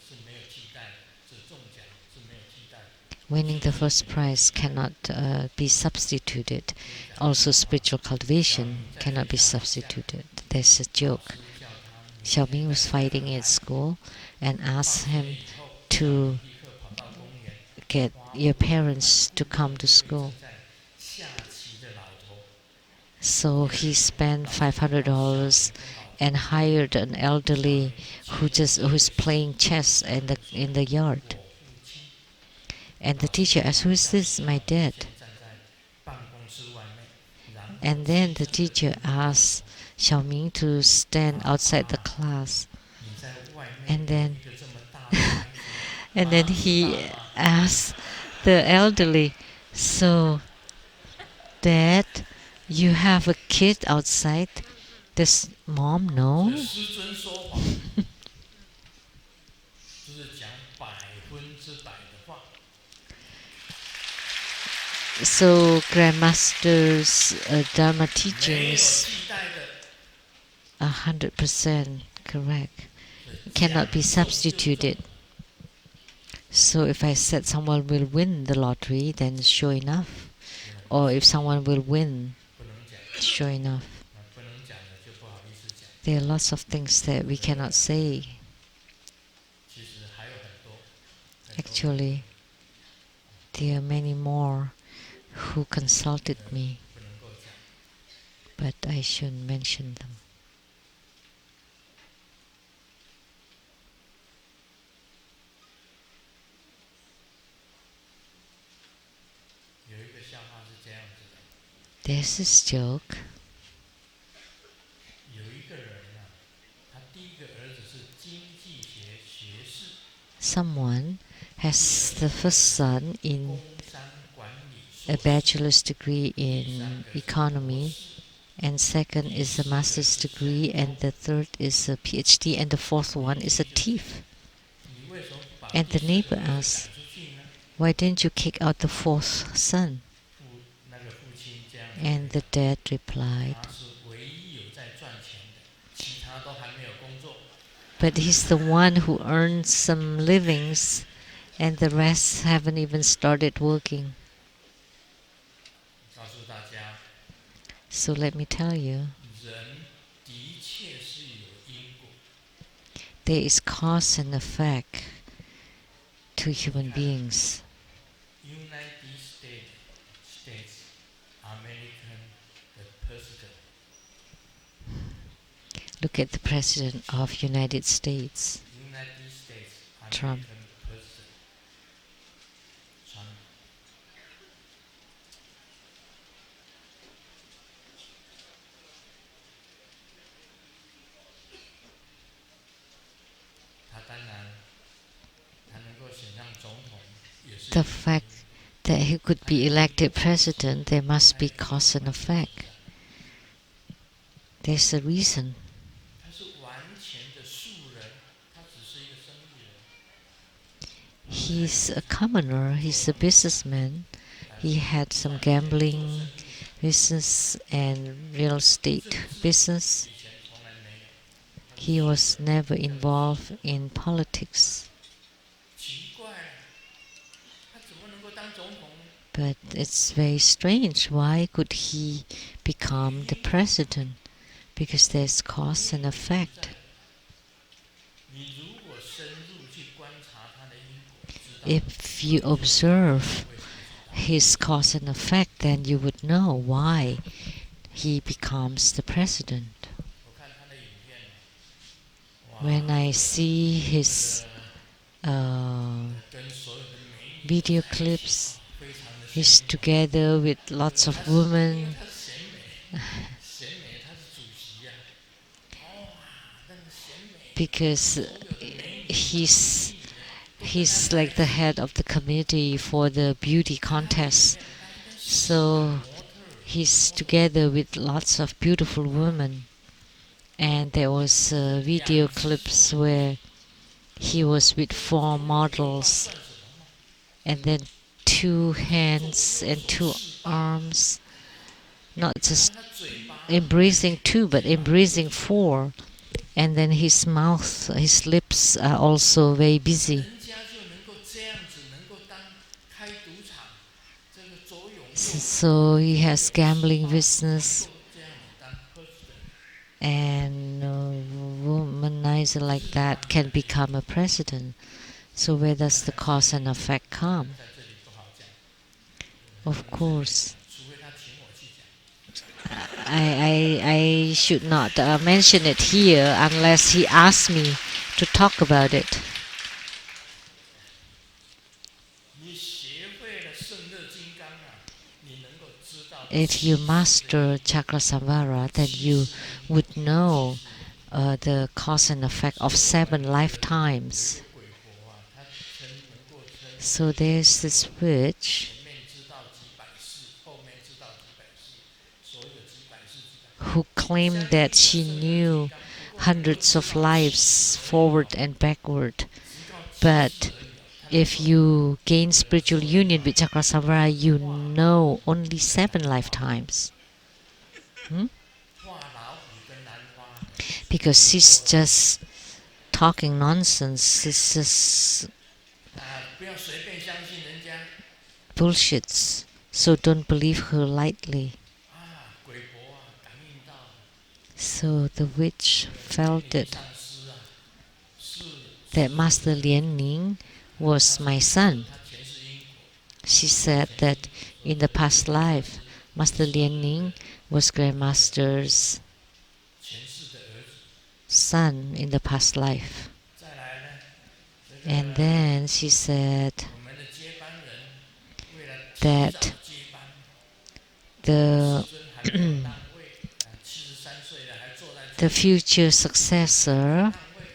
是没有替代的，这中奖是没有替代的。 Winning the first prize cannot be substituted. Also, spiritual cultivation cannot be substituted. There's a 老 joke. 师叫他明 Xiao 天 Ming 带 was 2个 fighting 孩 at 子 school and 放 asked 学 him 以后， to 立刻跑到公园， get 花 your 500 parents to 500 come to 对 school. 正在下棋的老头， So he spent 老师跑到下 $500 面跟老头 and hired an 下 elderly 面 who 借 who's playing chess 他就 in 说 the 我 yard. 父亲。 And the 老师 teacher 把 asked, 他 "Who is 叫 this, 起 my 来， dad?" 先站在办公室外面，然后 And 起 then the 身的 teacher 跟他 asked Xiao Ming to stand 爸 outside the 爸， class. 你在外 And 面有 then 一个这么大的孩子， and 妈 then 知 he 道吗？ asked the elderly, "So, Dad, you have a kid outside? Does mom 这 know?" 师尊说谎，就是讲100%的话。 So Grandmaster's Dharma 没有 teachings 替代的， 100% correct, 是 cannot 讲 be 中就中。 substituted. So if I said someone will win the lottery, then sure enough. Or if someone will win, 不能讲， sure enough. 不能讲的就不好意思讲。 There are lots of things that we cannot say. 其实还有很多，很多 Actually, there are many more who consulted me, 不能够讲。but I shouldn't mention them. 有一个笑话是这样子的： There's this joke. 有一个人啊，他第一个儿子是经济学学士， Someone has the first son 工 in 商管理 a 硕士， bachelor's degree 第三 in 个是博 economy, 士， and second is a master's degree, and the third is a PhD, and the fourth one is a thief. 你为什么不把 And 第 the 四个 neighbor 儿子 asks, 赶出去呢？ why didn't you kick out the fourth son? 那个父亲这样子 And 回 the 答： dad replied, 他是唯一有在赚钱的，其他都还没有工作。 but he's the one who earns some livings, and the rest haven't even started working. 告诉大家， So let me tell you, 人的确是有因果。 there is cause and effect to human beings. United States, American, the president, Look at the president of United States, United States, Trump. American president, Trump. 他当然，他能够选上总统，也是 The 有 fact 原因。 that he could be elected president, there must be cause and effect. There's a reason. 他是完全的素人，他只是一个生意人。 He's a commoner, he's a businessman. He had some gambling business and real estate business. 以前从来没有。 He was never involved in politics. 奇怪了，他怎么能够当总统呢？ But it's very strange. Why could he become the president? Because there's cause and effect. 你如果深入去观察他的因果，知道 If you observe 为什么去当。 his cause and effect, then you would know why he becomes the president. 我看他的影片呢，哇， When I see his 这个 uh, 跟所有的美女 video 都在一起 clips, 非常的 he's 神秘。 together with lots of 他是因为 women. 他是选美，选美他是主席呀、哇，那个选美， Because 所有的美女 he's 美女都跟他 he's 在一 like the 起。 head of the committee for the beauty 他的影 contest. 片他跟 So 模特儿 he's together with lots of beautiful women. And there was video clips where he was with 4 models, 算什么嘛？ and then 2 hands and 2 arms, not 看 just 他嘴巴， embracing 2 but embracing 4. And then his mouth, his lips are also very busy. 人家就能够这样子，能够当开赌场，这个左拥右 So he has gambling 能 business 够这样子当 president。 and womanizer like that can become a president. So where does the cause and effect come? 在这里不好讲， Of course, 除非他请我去讲。 I should not mention it here unless he asks me to talk about it. 你学会了圣热金刚啊，你能够知道。 If you master Chakra Samvara, then you would know the cause and effect of 7 lifetimes. 鬼佛啊，他能够称 So there's this witch 前面知道几百世，后面知道几百世，所有几百世几百世。 who claimed that she knew hundreds of lives forward and backward. But if you gain spiritual union with Chakrasamvara, you know only 7 lifetimes. 话老虎跟兰花， Because she's just talking nonsense. It's just 不要随便相信人家 bullshits. So don't believe her lightly. 啊，鬼佛啊，感应到了 So the witch felt 你 it 上师啊，是 that Master Lian Ning was my son. 他前世因果， She said that in the past life, Master Lian was Grandmaster's 前世的儿子。 son in the past life. 再来呢，这 And 个 then she said 我们的接班人为了提早 that 接班，世 the 尊还没有让位，73岁了还坐在这 the 里， future 还 successor 让位，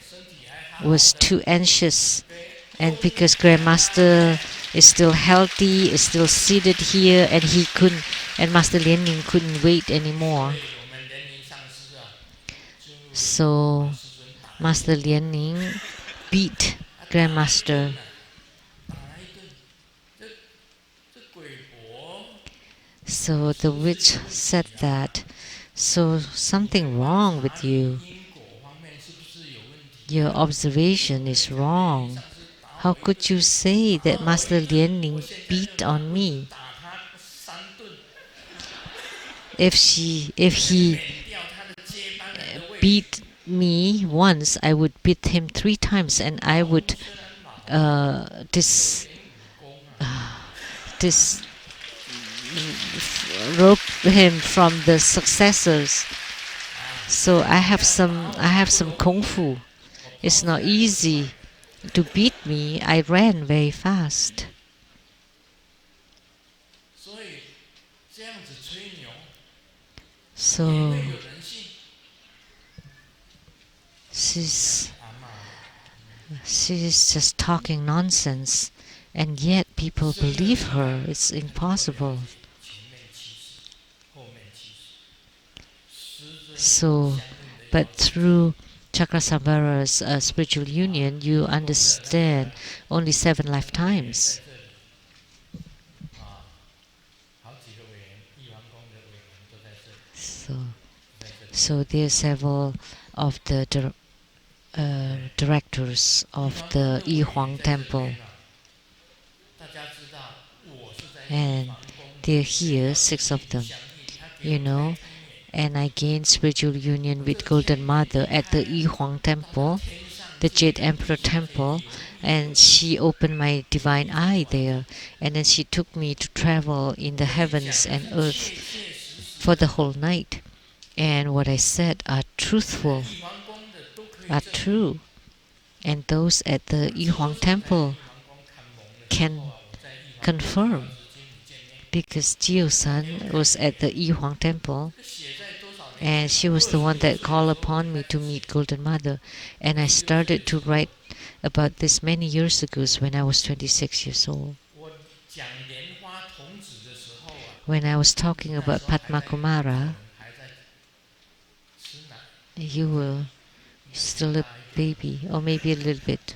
身体还好好 was 的， too anxious, 对， and 都是 because 讲啊 Grandmaster is still healthy, is still seated here, and he couldn't, and Master Lian couldn't wait 所 anymore. 以我们莲龄上师啊，就 So 把世尊打了 Master Lian beat 打了一顿 Grandmaster. 呢，打了一顿，这鬼婆 So 是 the 不是 witch 有问 said 题啊？ that, so 你的 something 观 wrong 察 with 力 you. 因果方面是不是有问题 Your 啊？ observation 对 is 讲莲龄 wrong. 上师打 How 我一 could 顿， you say 打 that 我 Master 一顿，我 Lian 现在 beat 就拿 on 棍子 me? 打他3顿， If 来 he 免掉他的接班人的位置。 beat me once, I would beat him 3 times, and I 老夫 would 虽然老了，有 dis 点武功啊， dis rope him from the successors. 啊， So 你要打 I 我 have 不 some 容 kung 易啊， fu. 我 It's 跑起 not 来很快 easy 的。 to beat me. I ran very fast. 所以这样子吹牛，也 So 会有人信。 she's 阿嬷， she's just talking nonsense, and yet people 生了 believe 你 her. 啊， It's 你就了 impossible. 解前面其实，后面其实，师尊 So, 相应的 but 要解。 through Chakrasambhara's spiritual union, you 义皇宫的那 understand 个 only 7 委员 lifetimes. 在这里啊，好几个委员，义皇宫的委员都在这里， So, 在这里。 so there are several of the directors 义 of 皇宫 the 的委 Yi 员 Huang 在这 Temple, 边啊，大家知道我是在义 and 皇宫里 they're 面 here, 要 6 of 心灵 them. 相应，他给 You 我开 know, 天眼， and I gained spiritual union 我 with 这 Golden 天眼 Mother 一 at the 开 Yi 啊， Huang 到达 Temple, 天上 the 这里 Jade 跟 Emperor 地下这里 Temple, 有一 and 个 she opened my divine 一 eye 段， there, and then she took me to travel in 我 the 跟你讲 heavens 的 and 是 earth 切切实实 for the 的， whole night. And what I said are 在 truthful, 义皇宫的都可以 are 证明。 true. And those at the 车 Yi 上 Huang 在 Temple 义皇宫看蒙的时 can 候啊，我在义皇宫 confirm, 指经里见面， because Jio-san was at the Yi Huang Temple, 这个写在多少年 and 前 she 了？ was the one 26 that 岁的时 called 候我 upon 就 me 开 to 始 meet 写， Golden Mother. And I 26 岁的 started 时 to 候， write about this many years ago when I was 26 years old. 我讲莲花童子的时候啊， When I was talking 那 about 时候还 Padma 在 Kumara, 还在吃奶， you were 你要长 still a 大一点， baby, or maybe a little bit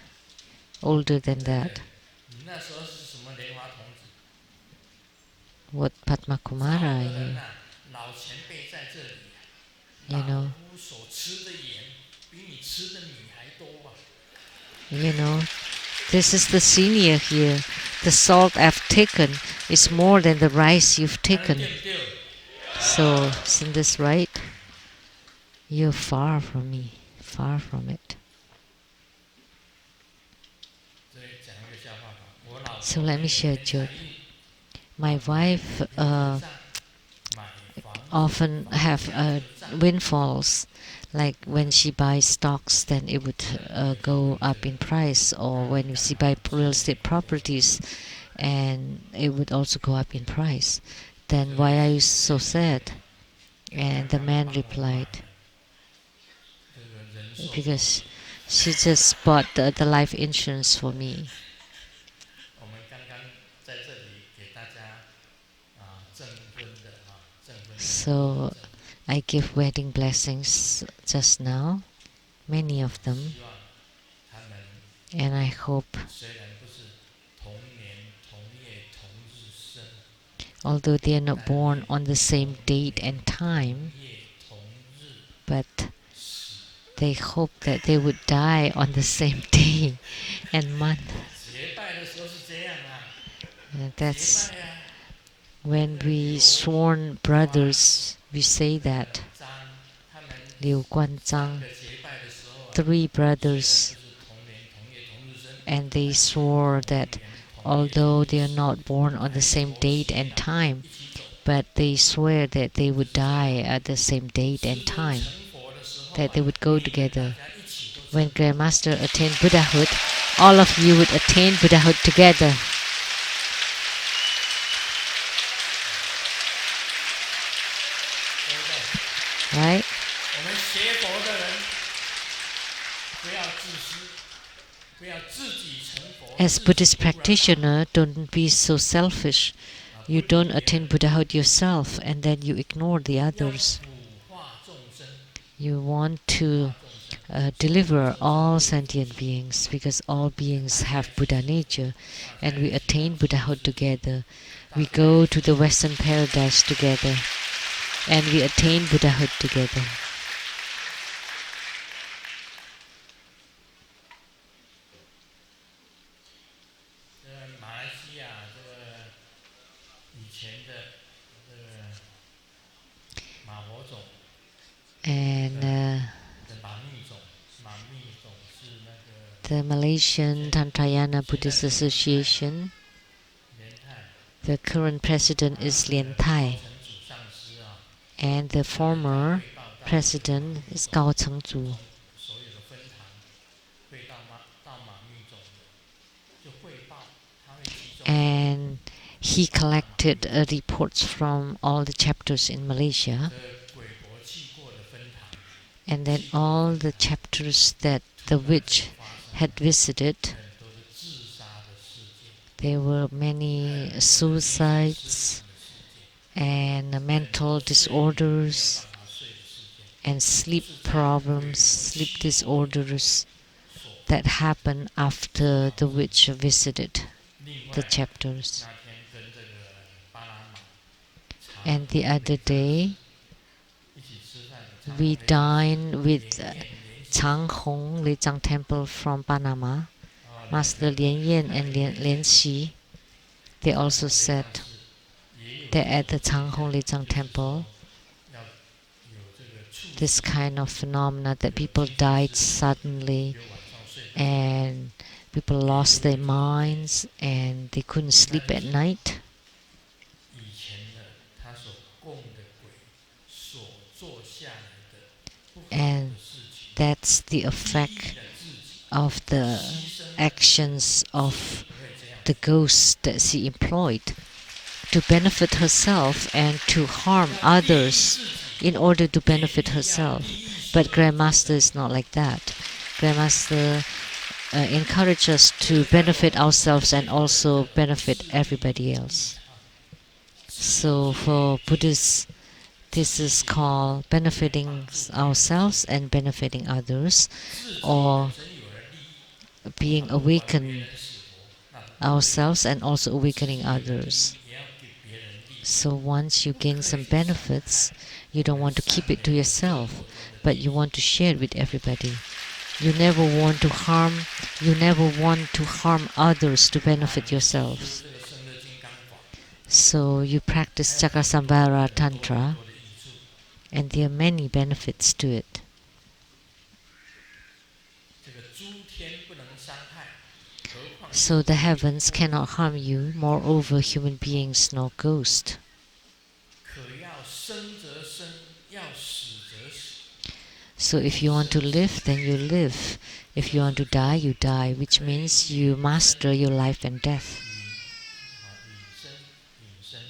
older than 对不 that. 对？你那时候是什么莲花童子？ What Padma 找 Kumara 的 are 人 you? 呐，老前辈在这里， You 老 know, 夫所吃的盐比你吃的米还多啊！ you know, this is the senior here. The salt I've taken is more than the rice you've 对 taken. 不对？ So, isn't this right? You're far from me, far from it. 这里讲一个笑话吧。我老 So 婆 let 每 me share a 年 joke. 财运， My wife 留着账，买房子， often 房 have 价留账， windfalls, like when she buys stocks, then it would go up in price, or when she buy real estate properties, and it would also go up in price. Then why are you so sad? And the man replied, 这个人寿保 because 险。 she just bought the life insurance for me. 我们刚刚在这里给大家证婚的证婚的 So 证， I give wedding blessings just now, many of them, 希望他们 and I hope, 虽然不是同年同月同日生， although they are not 但 born 愿 on the 同 same date 年 and time, 同月同日 but 死。 they hope that they would die on the same day and month. 结拜的时候是这样啊， And 结 that's 拜啊， when we sworn brothers, we say that. 张他们 Liu 三 Guanzhang, 个结拜的时候啊， 3 虽然 brothers, 不是同年同月同日生， and they 但是 swore 同 that 年同月 although 同 they 日 are 死， not born on the 白 same 头 date 偕 and 老， time, 一起走。but they swear that they would 是这样 die 的。 at the same date 师 and 尊 time, 成佛的时候 that 啊， they would go 你们大 together. 家一起都 When 成佛。 Grandmaster attained Buddhahood, all of you would attain Buddhahood together. 对不对？ Right? 我们学佛的人不要自私，不要自己成佛， As 自己 Buddhist 突然 practitioner, don't be so selfish. 啊， You 不理 don't 别 attain 人， Buddhahood yourself and then you ignore the 要 others. 普化众生， You want 普 to 化众生， deliver 众生 all 都有 sentient 佛性， beings because all 大 beings 家 have 一起 Buddha 成佛， nature 大 and 家 we 一起 attain 到极乐 Buddhahood 世界， together. 大 We 家 go 一 to 起 the 成佛。 Western paradise together and we attain Buddhahood together. 马来西亚这个以前的这个马火种 And 的马密种，马密种是那个 the Malaysian Tantrayana Buddhist Association, 莲泰， the current president is 这 Lien 个高 Thai 层主上师啊， and the 他们在 former 汇报到这个马 president 密 is 种， Gao Chengzu. 从所有的分堂汇到马密种的，就汇报，他会集中 And he collected reports from all the chapters in Malaysia 这鬼国去过的分堂， and then all the chapters that the 突然就 witch 发生 had visited. 很多的自杀的事件， There were 很 many 多的失 suicides 常的事件， and 很 mental 多睡眠没有 disorders 办法睡的事件， and sleep problems, sleep disorders 所 that happened after the witch visited 另 the 外 chapters. 那天跟这个巴拿马长 And the other 美法 day, 一起吃饭的长 we 美法 dined with 连连连 Chang Hong Lechang Temple from Panama, 哦 Master Lian Yen and Lian Xi. They also 雷 said 上师也有 that 这 at the 种 Chang 现 Hong 象， Lechang 就是 Temple, 说要有这个猝 this 死， kind of phenomena that 有 people 精神 died 失常， suddenly 有晚上睡不着， and people lost their minds and they couldn't sleep at night. 以前的他所供的鬼所做下来的不好 And 的事情， that's the 激 effect 励了自己， of the 牺牲了 actions 自 of 己会这样 the ghost that she employed to benefit herself and to harm 要利益 others 自己， in order to 简 benefit 历要 herself. 利益所 But 有的众 Grandmaster 生。 is not like that. Grandmaster encourages us to benefit ourselves and also benefit everybody else. So for Buddhists, this is called benefiting ourselves and benefiting others, 自己 or 本身有了利益， being 不管别 awakened 人死活，那 不对， ourselves and also 自己 awakening 有了利 others. 益，也要给别人利益， So once you 不 gain 可 some 以伤害 benefits, you 我 don't 们 want to 善 keep 美 it to 的 yourself, 生活中的 but 利 you 益。 want to share it with everybody. You never want to harm, you never want to harm others to 啊 benefit 你修 yourselves. 这个生热金刚法， So you 还 practice 有很多 Chakasambhara 很多 Tantra, 很多的益处。 and there are many benefits to it. 这个诸天不能伤害，何况 So the heavens cannot harm you, moreover human beings nor ghost. 可要生则生，要死则死。 So if you want to live, then you live. If you want to die, you die, which means you master your life and death. 隐身，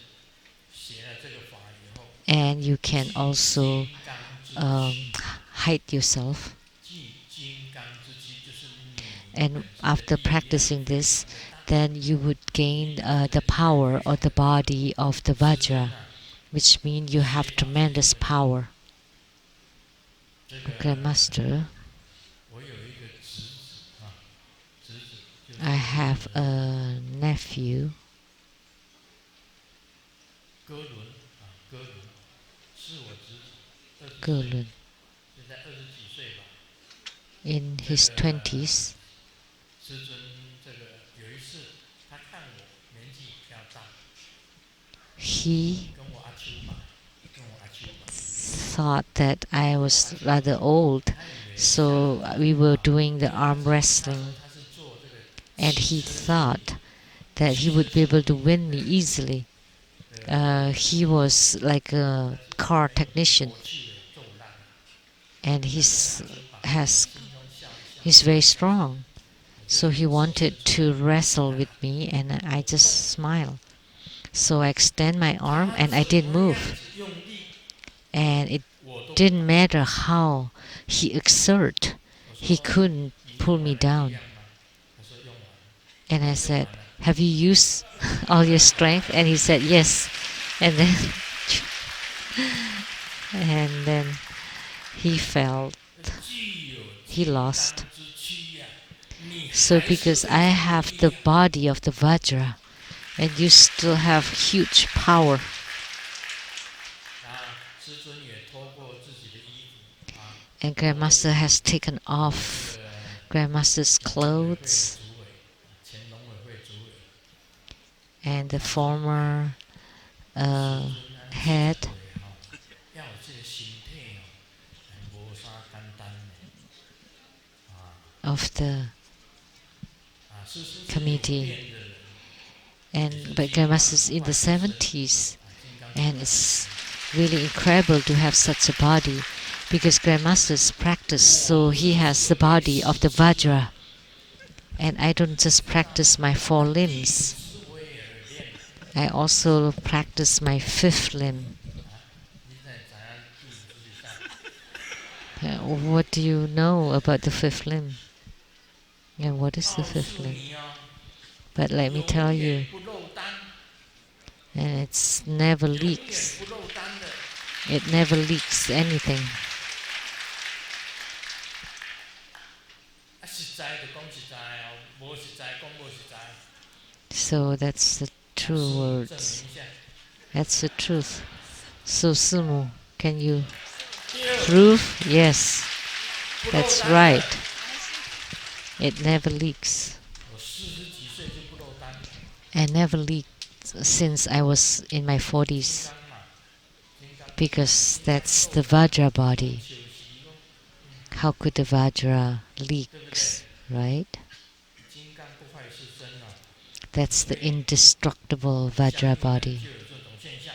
写了这个法以后， And you can also 金刚之气， hide yourself. 金刚之气就是你 And 本身 after 的力量 practicing 非 this, 常的大， then you would gain the power or the body of the 师尊 Vajra, 啊， which means you have tremendous power. 这个 Grandmaster, 我有一个侄子啊，侄子就是 I have a nephew, 哥伦啊，哥伦是我侄子，20 岁， Gurlun, 现在20几岁吧。 in his 20s. 师尊这个有一次，他看我年纪比较大， He 跟我阿秋嘛，跟我阿秋嘛， thought that I was rather old, 他以为 so we were doing the arm 他 wrestling, 说他是做这个 and he thought that he would be able to win me easily. he was like a 但是 car 没有一 technician, 口气的做不烂啊。and 那这样就把他 has 心中笑一笑， he's very strong. 我就 So he 手 wanted 伸出 to 来， wrestle 那 with me, and I 我 just 动， smile. So I extend my arm 他 and I 怎 didn't 么样 move. 子用力， And it 我都不 didn't 动。 matter how he exert, 我 he 说 couldn't 你 pull 用 me 完了力 down. 量吗？他说用完了。 And I 用 said, 完了， have you used all your strength? And he said, yes. And then and then he fell. 具有 He 金 lost. 刚之躯呀、你 So 还是 because 非 I 常有 have 力 the 量。 body of the Vajra, and you still have huge power. 啊，师尊也脱过自己的衣服啊， And 作为 Grandmaster has taken 这 off 个 Grandmaster's 农委会的 clothes, 主委，前农委会主委， and the 他说 former 师尊啊，这 head 个吼，要有这个身体哦，无啥简单的啊 of the 啊，是有 committee. 变的人，也 And 是 but 金刚 Grandmaster's 不 in the 坏之身 70s, 啊，金刚不 and 坏之 it's 身。 really incredible to have such a body, because Grandmaster's practice, so he has the body of the Vajra. And I don't just practice my 4 弟 limbs, 子是为而练的 I also practice my 5th limb. 啊，你在怎样弟子是啥？ What do you know about the 5th limb? And what is the 告 5th 诉 limb? 你哦， But let me 永 tell 远 you, 不漏单， and it's never 永远 leaks. 不漏单的。 It never leaks anything. 啊，实在就讲实在哦，无实在讲无实在。 So that's the 啊， true 师母证 words. 明一下。 That's the truth. So Sumu, can you 对， prove? Yes, 不漏 that's 单 right. 的。 It never leaks. 我40几岁就不漏单了。 I never leaked since I was in my 金 40s, 刚嘛，金刚 because 金刚 that's 漏 the 单 Vajra 不 body. 休息咯， How could the Vajra 对不对？ leaks, right? 金刚不坏之身哦， That's the 所以 indestructible 相 Vajra 应的 body. 就有这种现象，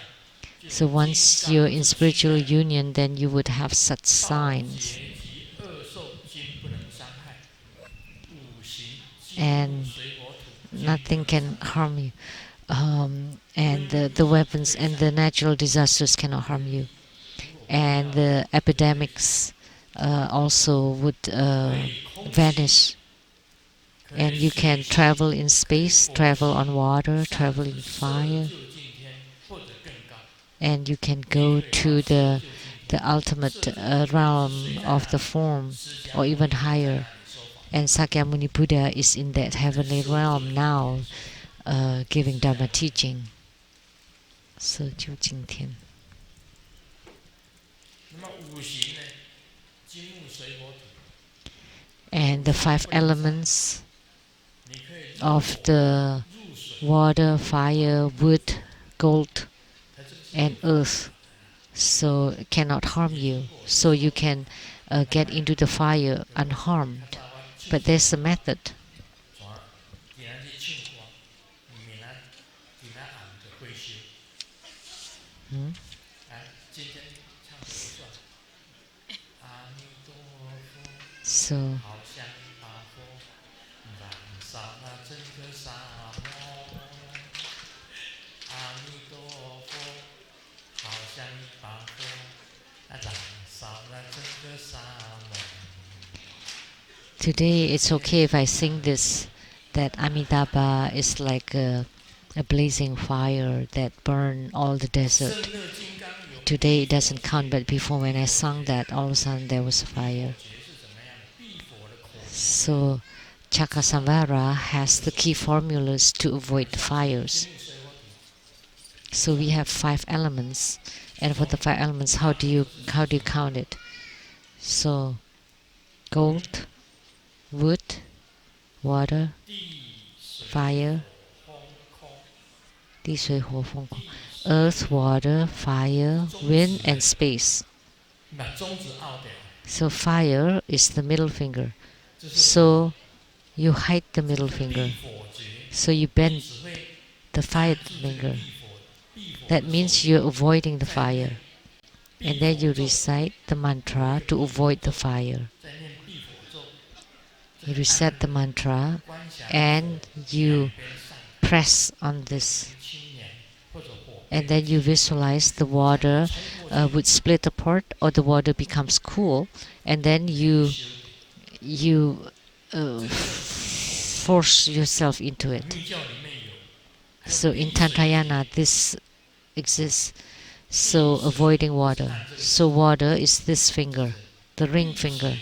就 So 有 once 金 you're 刚 in 之躯 spiritual 在。 union, then you would have such 道 signs. 劫及恶受均不能伤害，五行金木 And 水火土均不 nothing 能 can 伤害。 harm you. And the weapons and the natural disasters cannot harm you. 如果不 And 要 the epidemics also would 可以空气， vanish. 可 And 以 you 水 can 气， travel in 可以 space, 火 travel 气， on water, 上 travel 至 in 色 fire, 就近天或者更高， and you can 机 go 会到 to 色 the 就近 the 天。 ultimate 色就近天是 realm 谁在 of 哪 the 里？ form, 释迦 or 牟尼 even 佛在 higher. 哪里说法？ And Sakyamuni Buddha is in that 在 heavenly 色就 realm 近 now, 天说， giving 释迦 Dharma 牟尼佛。 teaching. 色就今天. 那么五行呢？金木水火土， And the 5 elements 你可以入 of 火 the 入水， water, fire, wood, gold, 它这个是 and 有方法 earth, so it cannot harm 也 you. 如果 So you can get into the fire 他 unharmed. 把我唱 But there's a method. 怎啊？今仔日唱歌，明仔今仔暗就会修。 Hmm? 来，今天唱的不错。阿弥陀佛， So 好像一把火，燃烧了整个沙漠。阿弥陀佛，好像一把火，燃烧了整个沙漠。 today it's okay if I sing this, that Amitabha is like a blazing fire that burn all the 圣 desert. 乐金刚有 Today it 避 doesn't 火 count, 诀， but before when I sung that, all of a sudden there was 避 fire. 火诀是怎么样的？避火的口诀。 So Chakasamvara has the key formulas to avoid fires. 金木水火土， So we have 5 elements, and for the 5 elements, how do you count it? So gold, wood, water, 地水 fire, 风空，地水火风空, 地水 earth, water, fire, wind, and space. 把中指拗掉， So fire is the middle finger. 这是 So you hide the middle 避 finger. 火诀， So you bend 只会 the 按 fire 住这个 finger. 避火 That means you're avoiding the fire. And then you recite the mantra to avoid the fire. You recite the mantra and you press on this. And then you visualize the water would split apart or the water becomes cool. And then you force yourself into it. So in Tantayana this exists. So avoiding water. So water is this finger, the ring finger.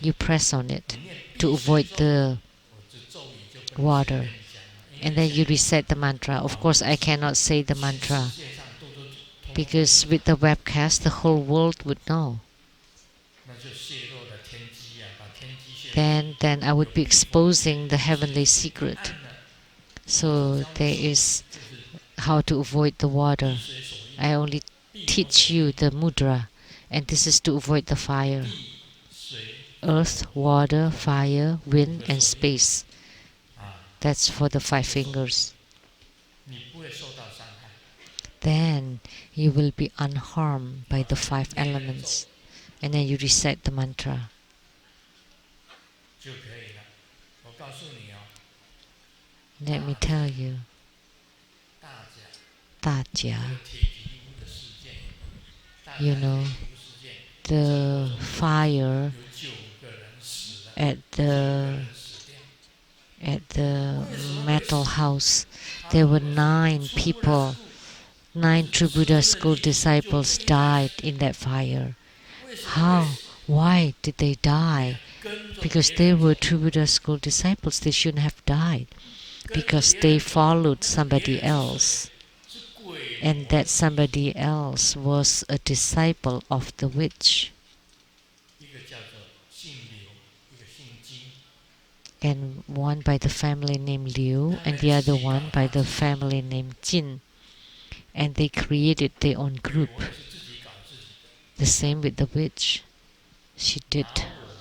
You press on it to avoid the water. And then you recite the mantra. Of course I cannot say the mantra because with the webcast the whole world would know. Then I would be exposing the heavenly secret. So there is how to avoid the water. I only teach you the mudra, and this is to avoid the fire. Earth, water, fire, wind, and space. That's for the 5 fingers. Then you will be unharmed by the 5 elements. And then you recite the mantra. Let me tell you. 大家, you know, the fire at the metal house, there were 9 people. 9 true Buddha school disciples died in that fire. How? Why did they die? Because they were true Buddha school disciples. They shouldn't have died because they followed somebody else. And that somebody else was a disciple of the witch. And one by the family named Liu, and the other one by the family named Jin. And they created their own group. The same with the witch. She did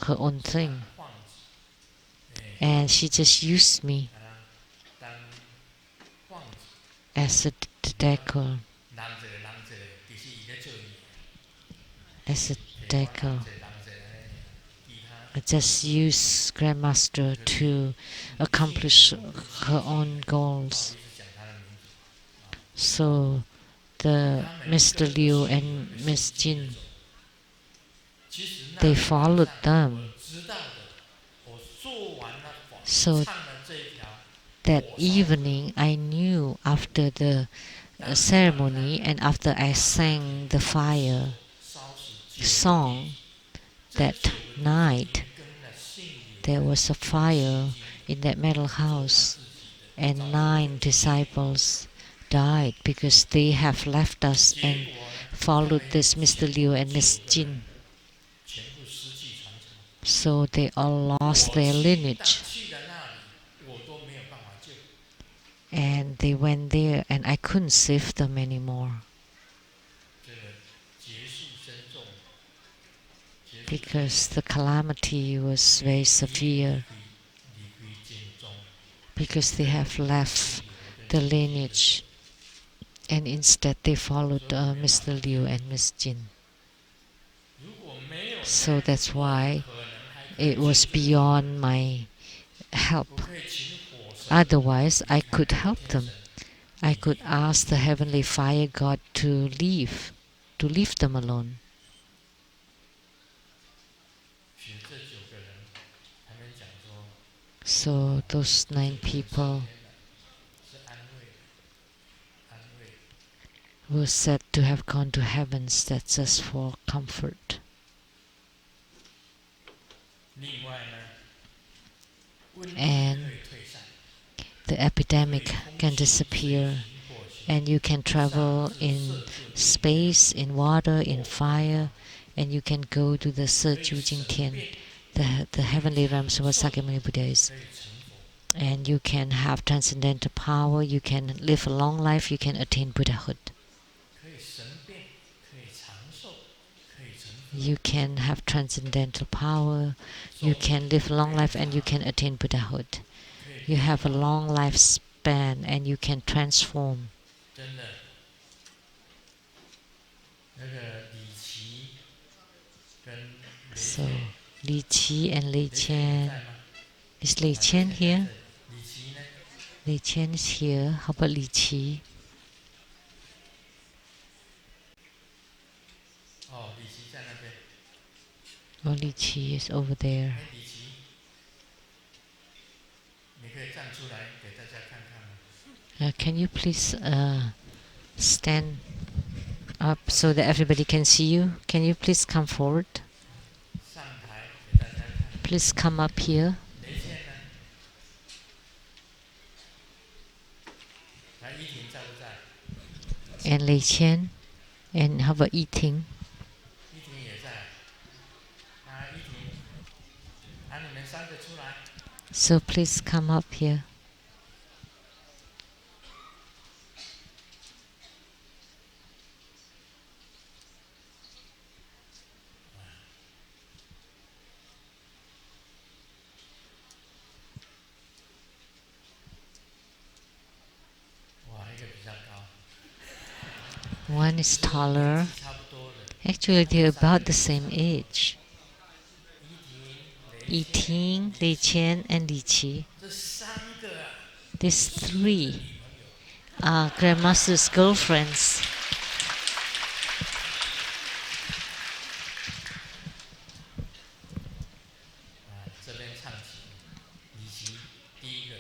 her own thing. And she just used me as a decker. As a decker. I just use Grandmaster to accomplish her own goals. So the Mr. Liu and Miss Jin, they followed them. So that evening I knew after the ceremony and after I sang the fire song, that night there was a fire in that metal house and 9 disciples died because they have left us and followed this Mr. Liu and Miss Jin. So they all lost their lineage. And they went there and I couldn't save them anymore. Because the calamity was very severe. Because they have left the lineage and instead they followed Mr. Liu and Miss Jin. So that's why it was beyond my help. Otherwise, I could help them. I could ask the Heavenly Fire God to leave them alone. So those 9 people were said to have gone to heavens. That's just for comfort. And the epidemic can disappear, and you can travel in space, in water, in fire, and you can go to the Se Ju Jing Tian, the heavenly realms where Sakyamuni Buddha is. And you can have transcendental power, you can live a long life, you can attain Buddhahood. You can have transcendental power, you can live a long life, and you can attain Buddhahood. You have a long lifespan and you can transform. 真的，那个李琦跟雷 So 倩，Li Qi and Lei 雷倩也 Qian. 在吗？Is Lei 雷 Qian 倩在 here? 这里，李琦呢？Lei Qian is here. How about Li Qi? 哦，李琦在那边。Oh, Li Qi is over there. 哎，李琦，你可以站出来给大家看看吗？Can you please stand up so that everybody can see you? Can you please come forward? 上台给大家看。Please come up here. 雷倩呢？来，依婷在不在？And Lei Qian. And how about Yi Ting? 依婷也在。啊，依婷，啊，你们三个出来。So please come up here. 哇，一个比较高。One is 其实我们 taller. 年纪差不多的。 Actually, they're about the same age. 依婷、雷 Yi 倩、 Ting, 李 Lei 琦， Qian, and Li Qi. 这三个啊，都 These 是师父的 three 女朋友。are Grandmaster's girlfriends. 啊，这边唱起，李琦第一个。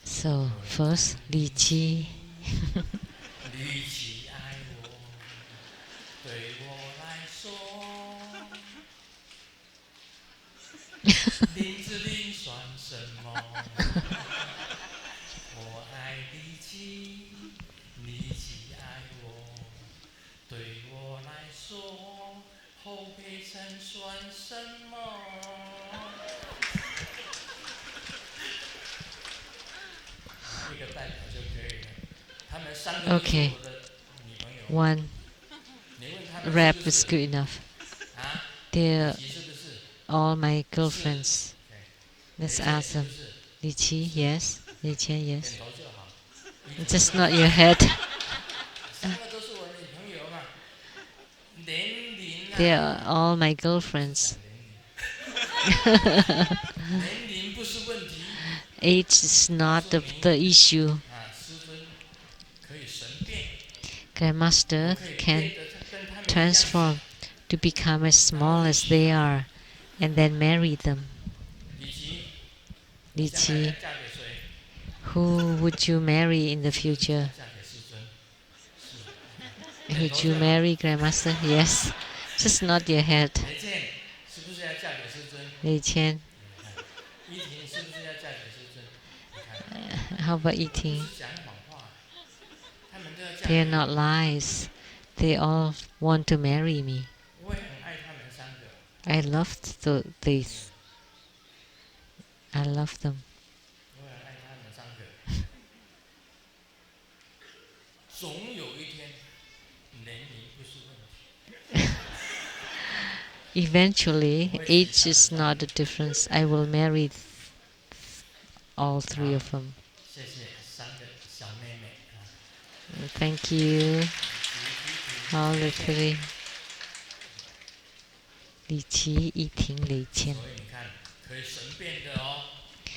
So first, Li Qi. 李琦爱我，对我来说，林志玲算什么？我爱李琦，李琦爱我，对我来说，侯佩岑算什么？一个代表就可以了。他们三个都是 Okay, 我的女朋友。 one 你问他们是 rap 不 is 是？ good enough. 啊， They're 李琦是不是？ all my 是。 girlfriends. OK， 雷 Let's 倩 ask 是 them. 不是？ Li Qi, 是。 yes. Li Qian, 点 yes. 头就好。依婷 Just not your head. 三个都是我女朋友嘛。年龄啊， They're all my 是 girlfriends. 讲年龄不是问题。 Age is 告 not 诉 the 你 issue. 啊，师尊可以神变，我 Grandmaster 可以 can 变得跟他们一样 transform 小。 to become as small as they are and then marry them. 李琦， Li 将来要 Qi, 嫁给谁？ who would you marry in the 是不是要 future? 嫁给师尊？是。点头 Would 就 you 好。 marry Grandmaster? Yes. Just nod your head. 雷倩是不是要嫁给师尊？ Lei Qian, 你看，依婷是不是要嫁给师尊？你看， how about Yi 不 Ting? 是讲谎话，他们都要嫁 They're 给 not 我。 lies. They all want to marry me. 我也很爱他们三个， I loved these. I love them. 我也爱他们三个。总有一天，年龄不是问题。 Eventually, age is not the difference. I will marry all three of them. 谢谢三个小妹妹啊， Thank you. 李琦、依婷、 All 雷 the 倩。 three. Li Qi, Yi Ting, Lei 所 Qian. 以你看，可以神变的哦，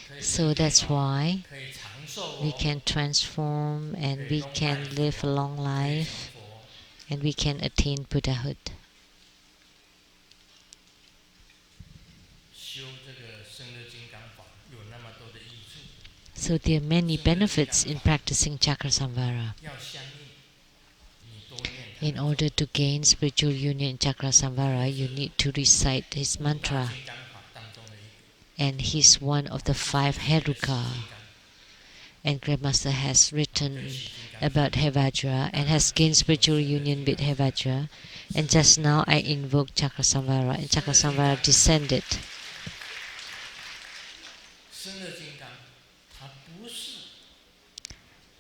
可以 So 神变 that's 哦， why 可以长寿 we 哦， can transform 可 and 以 we 龙拜 can live a 佛， long 可以 life 成佛。 and we can attain Buddhahood. 修这个生日金刚法有那么多的益处， So there are many benefits in practicing Chakrasamvara. 要相应，你多念它 In 的 order to gain spiritual union in Chakrasamvara, you need to recite his 五大 mantra, 金刚法当中的一个， and he's one of the 5 这个是 Heruka. 金刚， And Grandmaster has 对 written 是金刚。 about Hevajra and has gained spiritual union with Hevajra. And just now I invoked Chakrasamvara, and Chakrasamvara descended. 生日金刚，它不是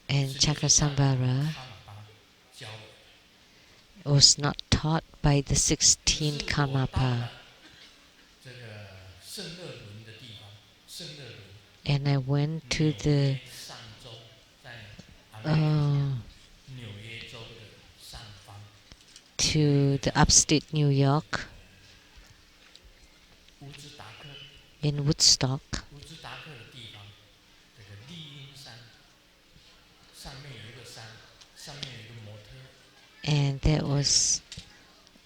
And 16大 Chakrasamvara 卡玛巴教我的， was not taught by the 16是我到 Karmapa. 了这个圣乐轮的地方，圣乐轮 And I went to 纽 the 约上周在 America， to the upstate New York 乌兹达克， in Woodstock, 乌兹达克的地方，这个丽英山上面有一个山，上面有一个模特， and there was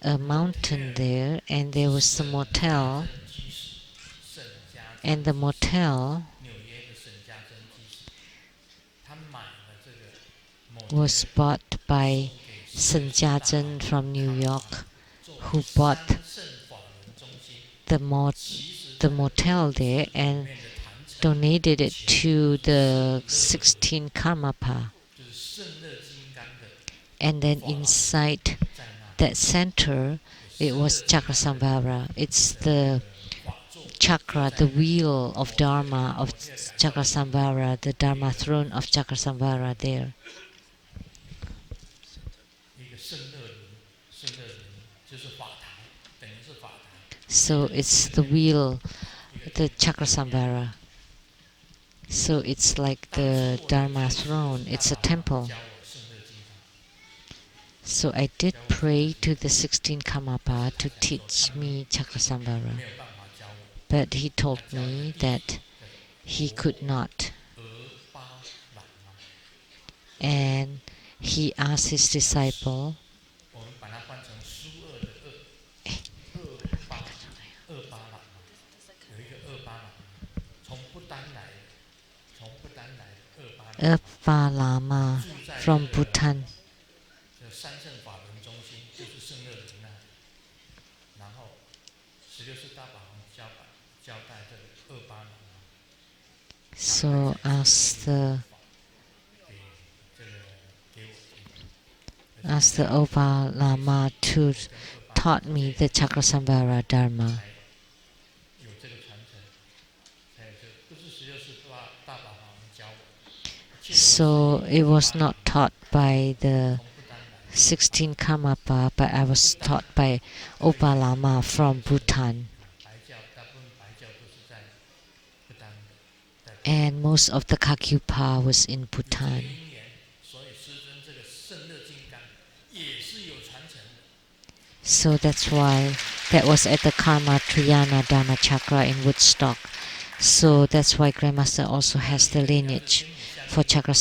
a mountain there, and there was a 圣家 motel, 珍居士，圣家 and 珍 the 居士， motel 纽约的圣家珍居士，他买了这个 was motel bought by 送给Sun 世界大法 Jiazhen from New 康华 York, 作为 who bought 三圣法轮中心。 the 其实 the 这个 motel 是 there 里 and 面的坛城， donated it 全 to 部 the 是圣乐轮， 16 Karmapa. 就是圣乐金刚的 And then 法轮 inside 在那里， that center, 有 it 圣 was 乐金刚的 Chakra It's 的 the 法座就 chakra, 在 the 那里。 wheel of 某特 Dharma, of 某特改造 Chakra the Dharma throne of Chakra there. 一个圣乐轮，圣乐轮就是法台，等于是法台， So it's the wheel, 一个 the 殿 Chakra So it's like 当初 the 我的 Dharma 学习 throne, 大 it's a 法王 temple. 教我圣乐金刚， So I did pray to the 16 Karmapa to teach me 没 Chakra 有办法教我。 But he 他 told 教我的 me 弟子 that 叫 he could not. 俄巴喇嘛， And he asked his disciple, 我们把它换成苏俄的俄，厄巴喇嘛，有一个厄巴喇嘛，从不丹来的，从不丹来的厄巴喇嘛， Urpa Lama 住在 from 这个 Bhutan. 这三圣法轮中心，就是圣乐轮那里。然后16世大法王交代这个厄巴喇嘛， So asked the 给这个给我听， asked the Urpa Lama to 我跟厄巴 taught me the Chakra Dharma. 才有这个传承，才有这个，不是16世大法王教我的，确实是 So it was 厄巴喇 not 嘛 taught by the 从不丹来的。 16 Karmapa, but I was taught by Urpa Lama from Bhutan. 白教大部分白教都是在不丹的，在不丹 And most of the Kakyupa was in 有这个 Bhutan. 因缘，所以师尊这个圣乐金刚也是有传承的。 So that's why that was at the Karma Triyana Dharma Chakra in Woodstock. So that's why Grandmaster also has the lineage for Chakra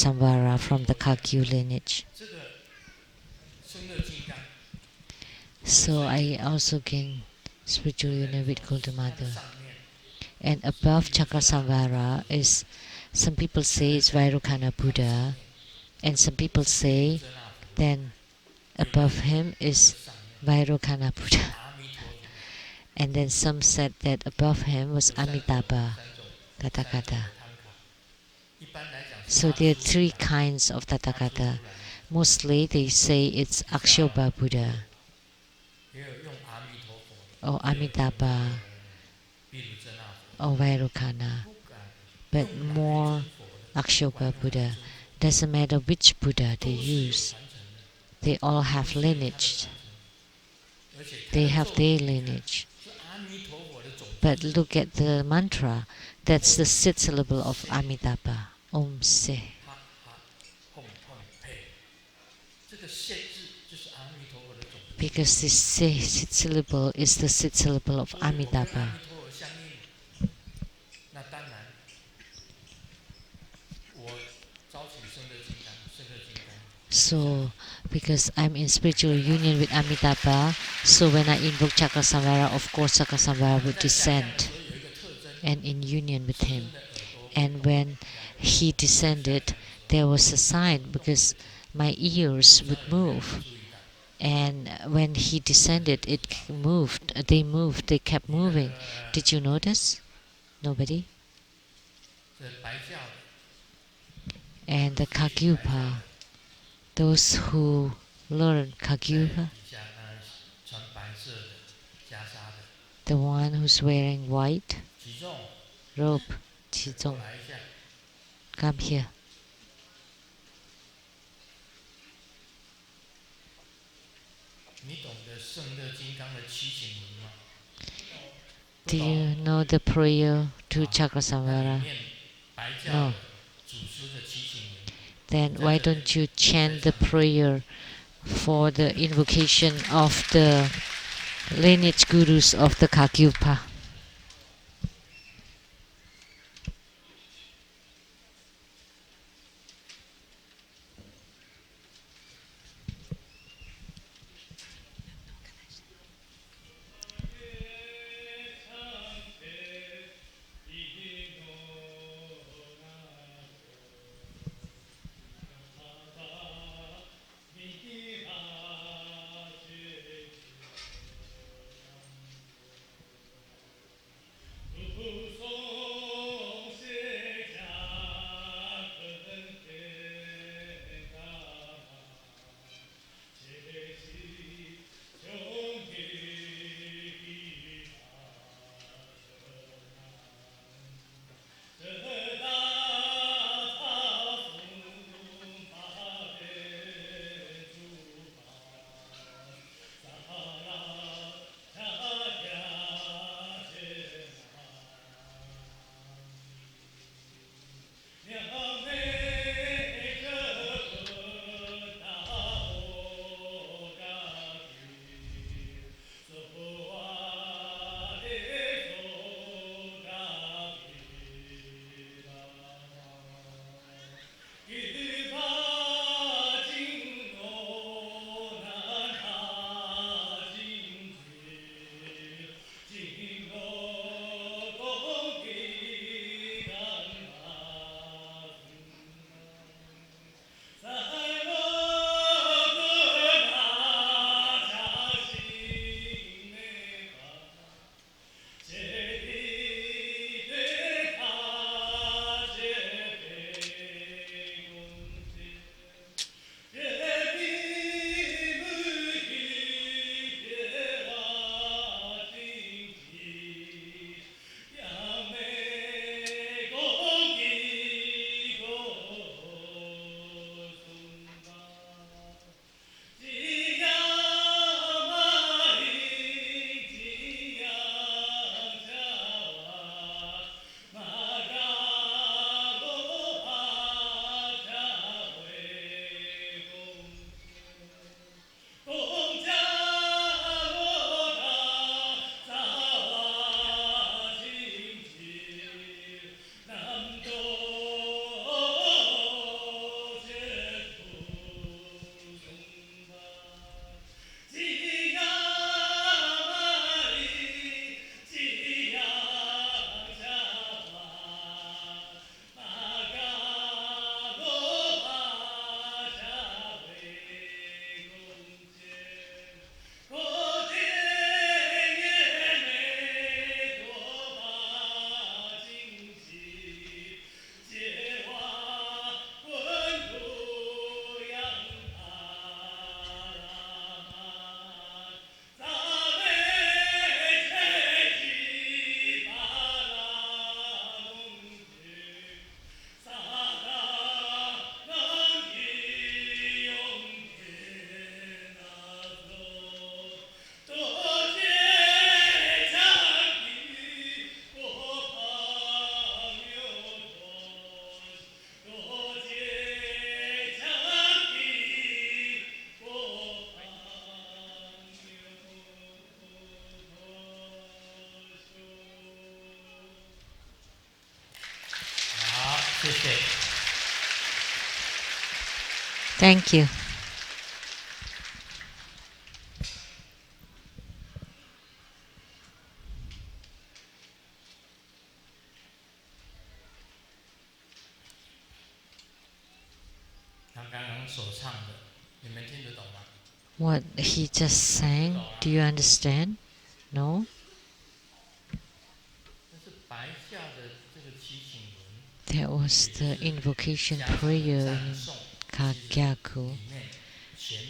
from the Kagyu lineage. 这个圣乐金刚， So I also gain spiritual union with Golden 它的 Mother. 上面 And above Chakra is, some people say it's Vairocana Buddha, and some people say 遮那佛 then above him is 上面 Vairocana Buddha. 阿弥陀佛， And then some said that above him was 有三种 Amitabha 三种 Tathagata. 参考。一般来讲是 So 阿 there are 弥 three 陀佛 kinds of 阿弥陀 Tathagata. 佛 Mostly they say it's Akshoba Buddha 也有用阿弥陀佛， or Amitabha 毗卢遮那佛， or Vairocana, 不敢 but 用哪一 more 尊佛的， Akshoba 不管用哪一 Buddha. 尊佛 Doesn't matter which Buddha 都 they 是有 use, 传承的， they all 都 have 是有它的 lineage. 传承，而且它 They 的 have 咒 their 语 lineage. 是阿弥陀佛的种 But 子， look at the mantra. That's the sit syllable of Amitabha. Om Se. 哈哈吽吽佩，这个谢字就是阿弥陀佛的种子， Because this Se sit syllable is the sit syllable of 所以我跟阿 Amitabha. 弥陀佛相应。那当然，我招起圣乐金刚，圣乐金刚。 So, because I'm in spiritual union with Amitabha, so when I invoke Chakra of course Chakra would 在下降的 descend 时候有一个特征， and in union with 师 him. 尊的耳朵 And when he descended, there was a sign because my ears would move. 注意到， And when he descended, it moved. They moved. They kept moving. Did you notice? Nobody? 这白教的， And the 白教 Kagyupa, those who learn 在 Kagyupa, 底下穿白色的袈裟的， the one who's wearing white 体重 robe, 过 Qizong, 来一下， come here. 你懂得圣乐金刚的祈请文吗？ Do you know the prayer to Chakra 那里面白教 No. 的祖师的祈请文， Then why don't you chant the prayer for the invocation of the lineage gurus of the Kagyupa. Thank you. What he just sang, do you understand? No? That was the invocation prayer in Kagyaku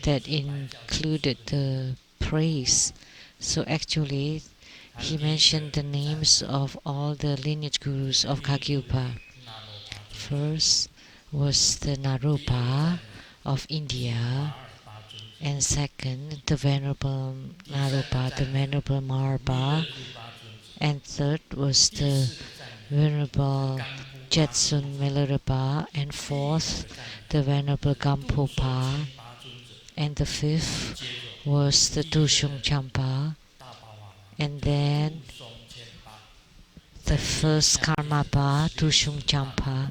that included the praise. So actually, he mentioned the names of all the lineage gurus of Kagyupa. First was the Naropa of India, and second, the Venerable Naropa, the Venerable Marpa, and third was the Venerable Jetsun Milarepa, and fourth, the Venerable Gampopa, and the 5th 接着 was the 第一任 Tushung Champa, 大宝法王 and 就是 then 杜松谦巴， the 再接着 first 下面的 Karmapa, 16世 Tushung 大宝 Champa, 法，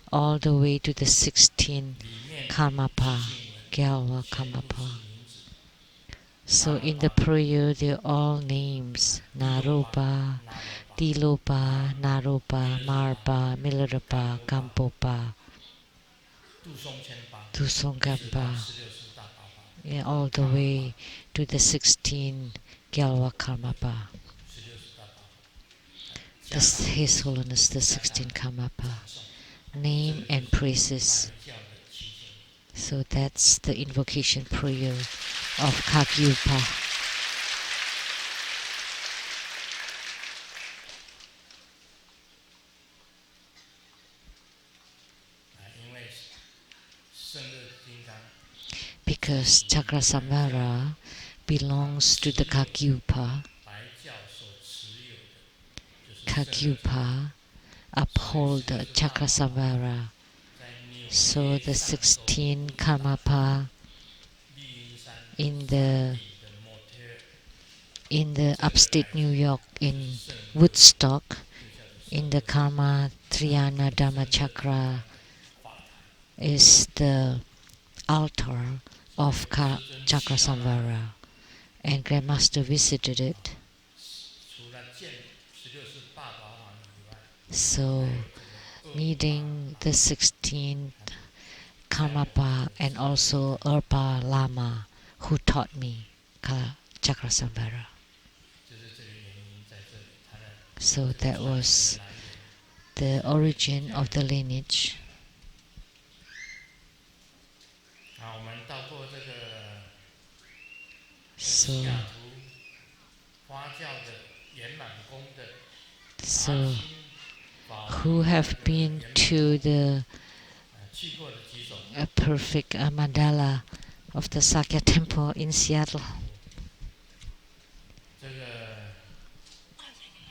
all the way to the 16th 里面起 Karmapa, 信文 Gyalwa 全部是 Karmapa. 名字， So 拿罗 in the 巴 prayer, they're all names: 利罗巴 Naropa, 拿罗巴， Tilopa, Naropa, Milarepa, Marpa, Milarepa, Gampopa Gampopa, 杜松谦巴， Tusong 一直到 Gampa, 16世大宝法， yeah, all the 卡玛巴 way to the 16th Gyalwa Karmapa. 16世大宝法，加 This 上 His Holiness the 加上 16th Karmapa, 赞颂，这 name 个就 and 是 praises. 白教的七经。 So that's the invocation prayer of Kagyupa. 因为圣乐金刚 Because Chakrasamvara belongs to the Kagyupa. 白教所持有的，就是圣乐金刚 Kagyupa uphold the Chakrasamvara. 在纽 So 约 the 上州 16 乌子大 Karmapa 丽英山 in 山 the 顶的 motel， in the upstate New York 就是 in 圣乐， Woodstock 就叫做圣 in the 乐 Karma Triana 圣 Dhamma 乐金刚 Chakra 法坛。 is the altar of 至尊 Chakra 去到那里， Samvara, and Grandmaster visited it. 除了见16世大宝法以外， So 还有这个恶 meeting 法 the 16th Karmapa and also Urpa Lama who taught me Chakra Samvara. 就是这个原因在这里，它的 So 这个 that 传承 was 的来源。 the origin of the lineage. 好，我们到过这个 So, 西雅图花教的圆满宫的 so 华清法王 who 的 have 这个 been 圆满 to 宫， the 去过的几种， perfect mandala of the Sakya Temple in Seattle. 这个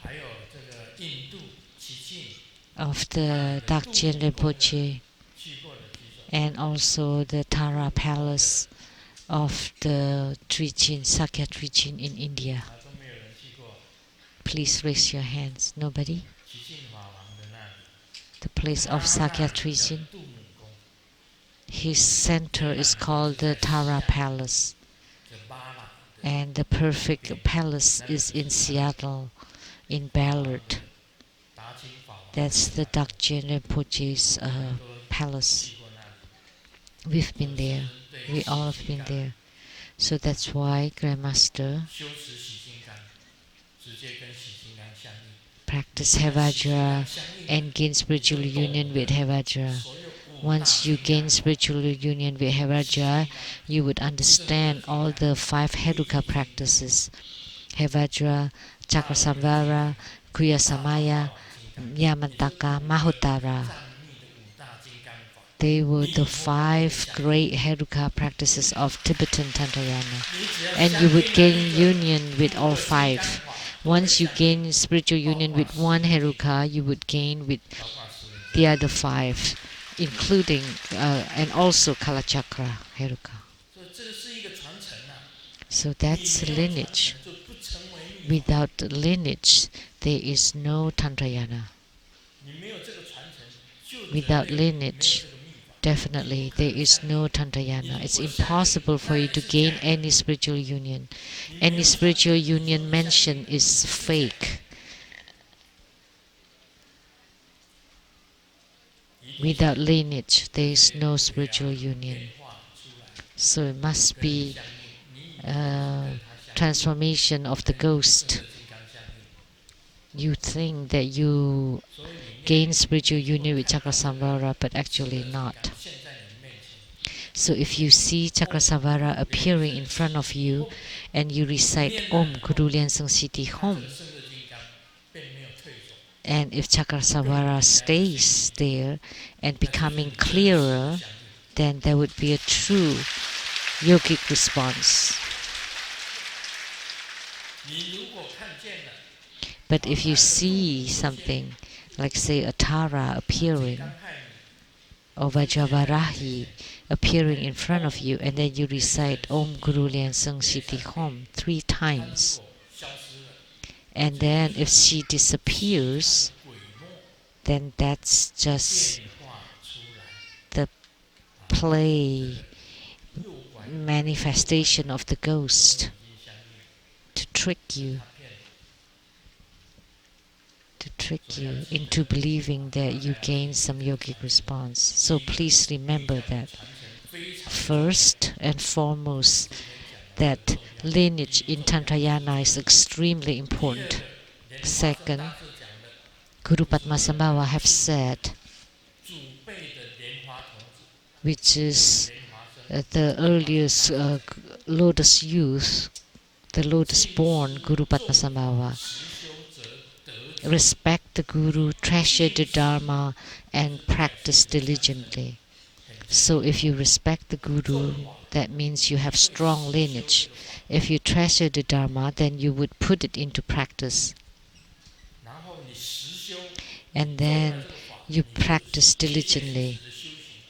还有这个印度奇庆 Of the Dakjen Rinpoche 去过的几种， and also the Tara Palace of the Trichin, Sakya Trichin in India. 都没有人去过 Please raise your hands. Nobody? 奇庆法王的那里， The place 他 of 那 Sakya 里叫 Trichin. 杜姆宫， His center is called the Tara Palace, 这巴朗的 and the perfect palace is in Seattle, in Ballard. 达清法王， That's the Dakjen Rinpoche's 很多 palace. 去过那里。 We've been there. 对 We all have been there. So that's why Grandmaster 修持洗心肝，直接跟洗心肝相应， practiced Havajra and gained spiritual union with Havajra. 所有五大 Once you 金 gain 刚 spiritual union with Havajra, you would understand all the 5 Heruka practices: Havajra, Chakrasamvara, Kuyasamaya, 大 Yamantaka, Mahotara. 藏密的五大金刚法。 They were the 5 great Heruka practices of Tibetan Tantrayana. And you would gain union with all 5. Once you gain spiritual union with one Heruka, you would gain with 包括属于 the other 5, including and also Kalachakra Heruka. 所以这个是一个传承啊。 So 你 that's 没有传 lineage. 承就不成为密法， Without lineage, there is no Tantrayana. 你没有这个传承，就 Without 没有 lineage, 这个密法。 definitely there is no Tantrayana. It's impossible for you to gain any spiritual union. Any spiritual union mentioned is fake. Without lineage, there is no spiritual union. So it must be transformation of the ghost. You think that you gain spiritual union with Chakrasamvara, but actually not. So if you see Chakrasamvara appearing in front of you and you recite Om Kurulian Sangsiti Hom, and if Chakrasamvara stays there and becoming clearer, then there would be a true yogic response. But if you see something, like say a Tara appearing, or Vajravarahi appearing in front of you, and then you recite Om Guru Lian Seng Siti Hom 3 times. 消失了， And then if she disappears, 鬼墨 then that's just 变化出来， the play 诱拐 manifestation of the 我们 ghost 已经相应， to trick 是 you, 他骗你。 to trick you into believing that you gain some yogic response. So please remember that 传承非常 first and foremost, 今天讲的 that 重要。 lineage in Tantrayana is extremely 第二 important. 个，莲花生 Second, 大师讲的 Guru Padmasambhava have said, 祖辈的莲花童子， which is 莲花生， the earliest lotus youth, the lotus born Guru Padmasambhava. 实修则得 Respect the Guru, treasure the Dharma, and practice diligently. So if you respect the Guru, that means you have strong lineage. If you treasure the Dharma, then you would put it into practice. 然后你实修， And 做了 then 这个法， you 你就 practice 切切实 diligently. 实的修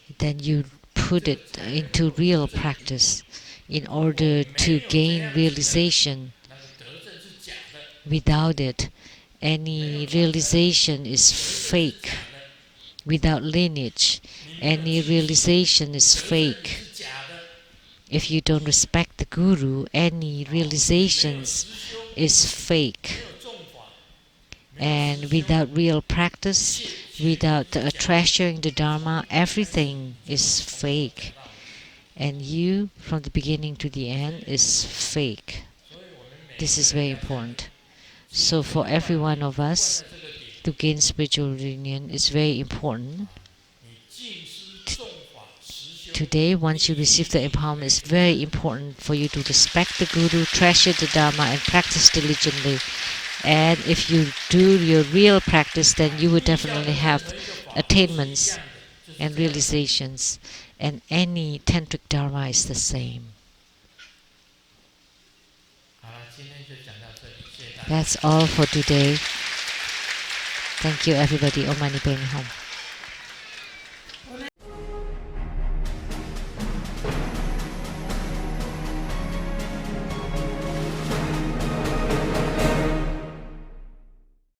行。 Then you put it into real practice in order to gain realization. 那个德政是假的， Without it, any realization is 德政是 fake. 假的， Without lineage, 你没有 any 继续， realization is 德政 fake. 是假的， If you don't respect the Guru, any 没有 realizations 实修， is 没 fake. 有重法，没有 And 实修， without real practice, 切 without 切实实 treasuring the Dharma, everything is 从头 fake. 讲到尾。 And you, from the beginning to the end, is fake. 所以我们每 This 个 is 人 very 要在 important. So for every one of 关 us, 的这个点， to gain spiritual union is very important. 你静思重法实修， Today, once you receive the empowerment, it's very important for you to respect the Guru, treasure the Dharma, and practice diligently. And if you do your real practice, then you will definitely have attainments and realizations. And any tantric Dharma is the same. 好了，今天就讲到这里，谢谢大家。 That's all for today. Thank you, everybody. Om Mani Padme Hum.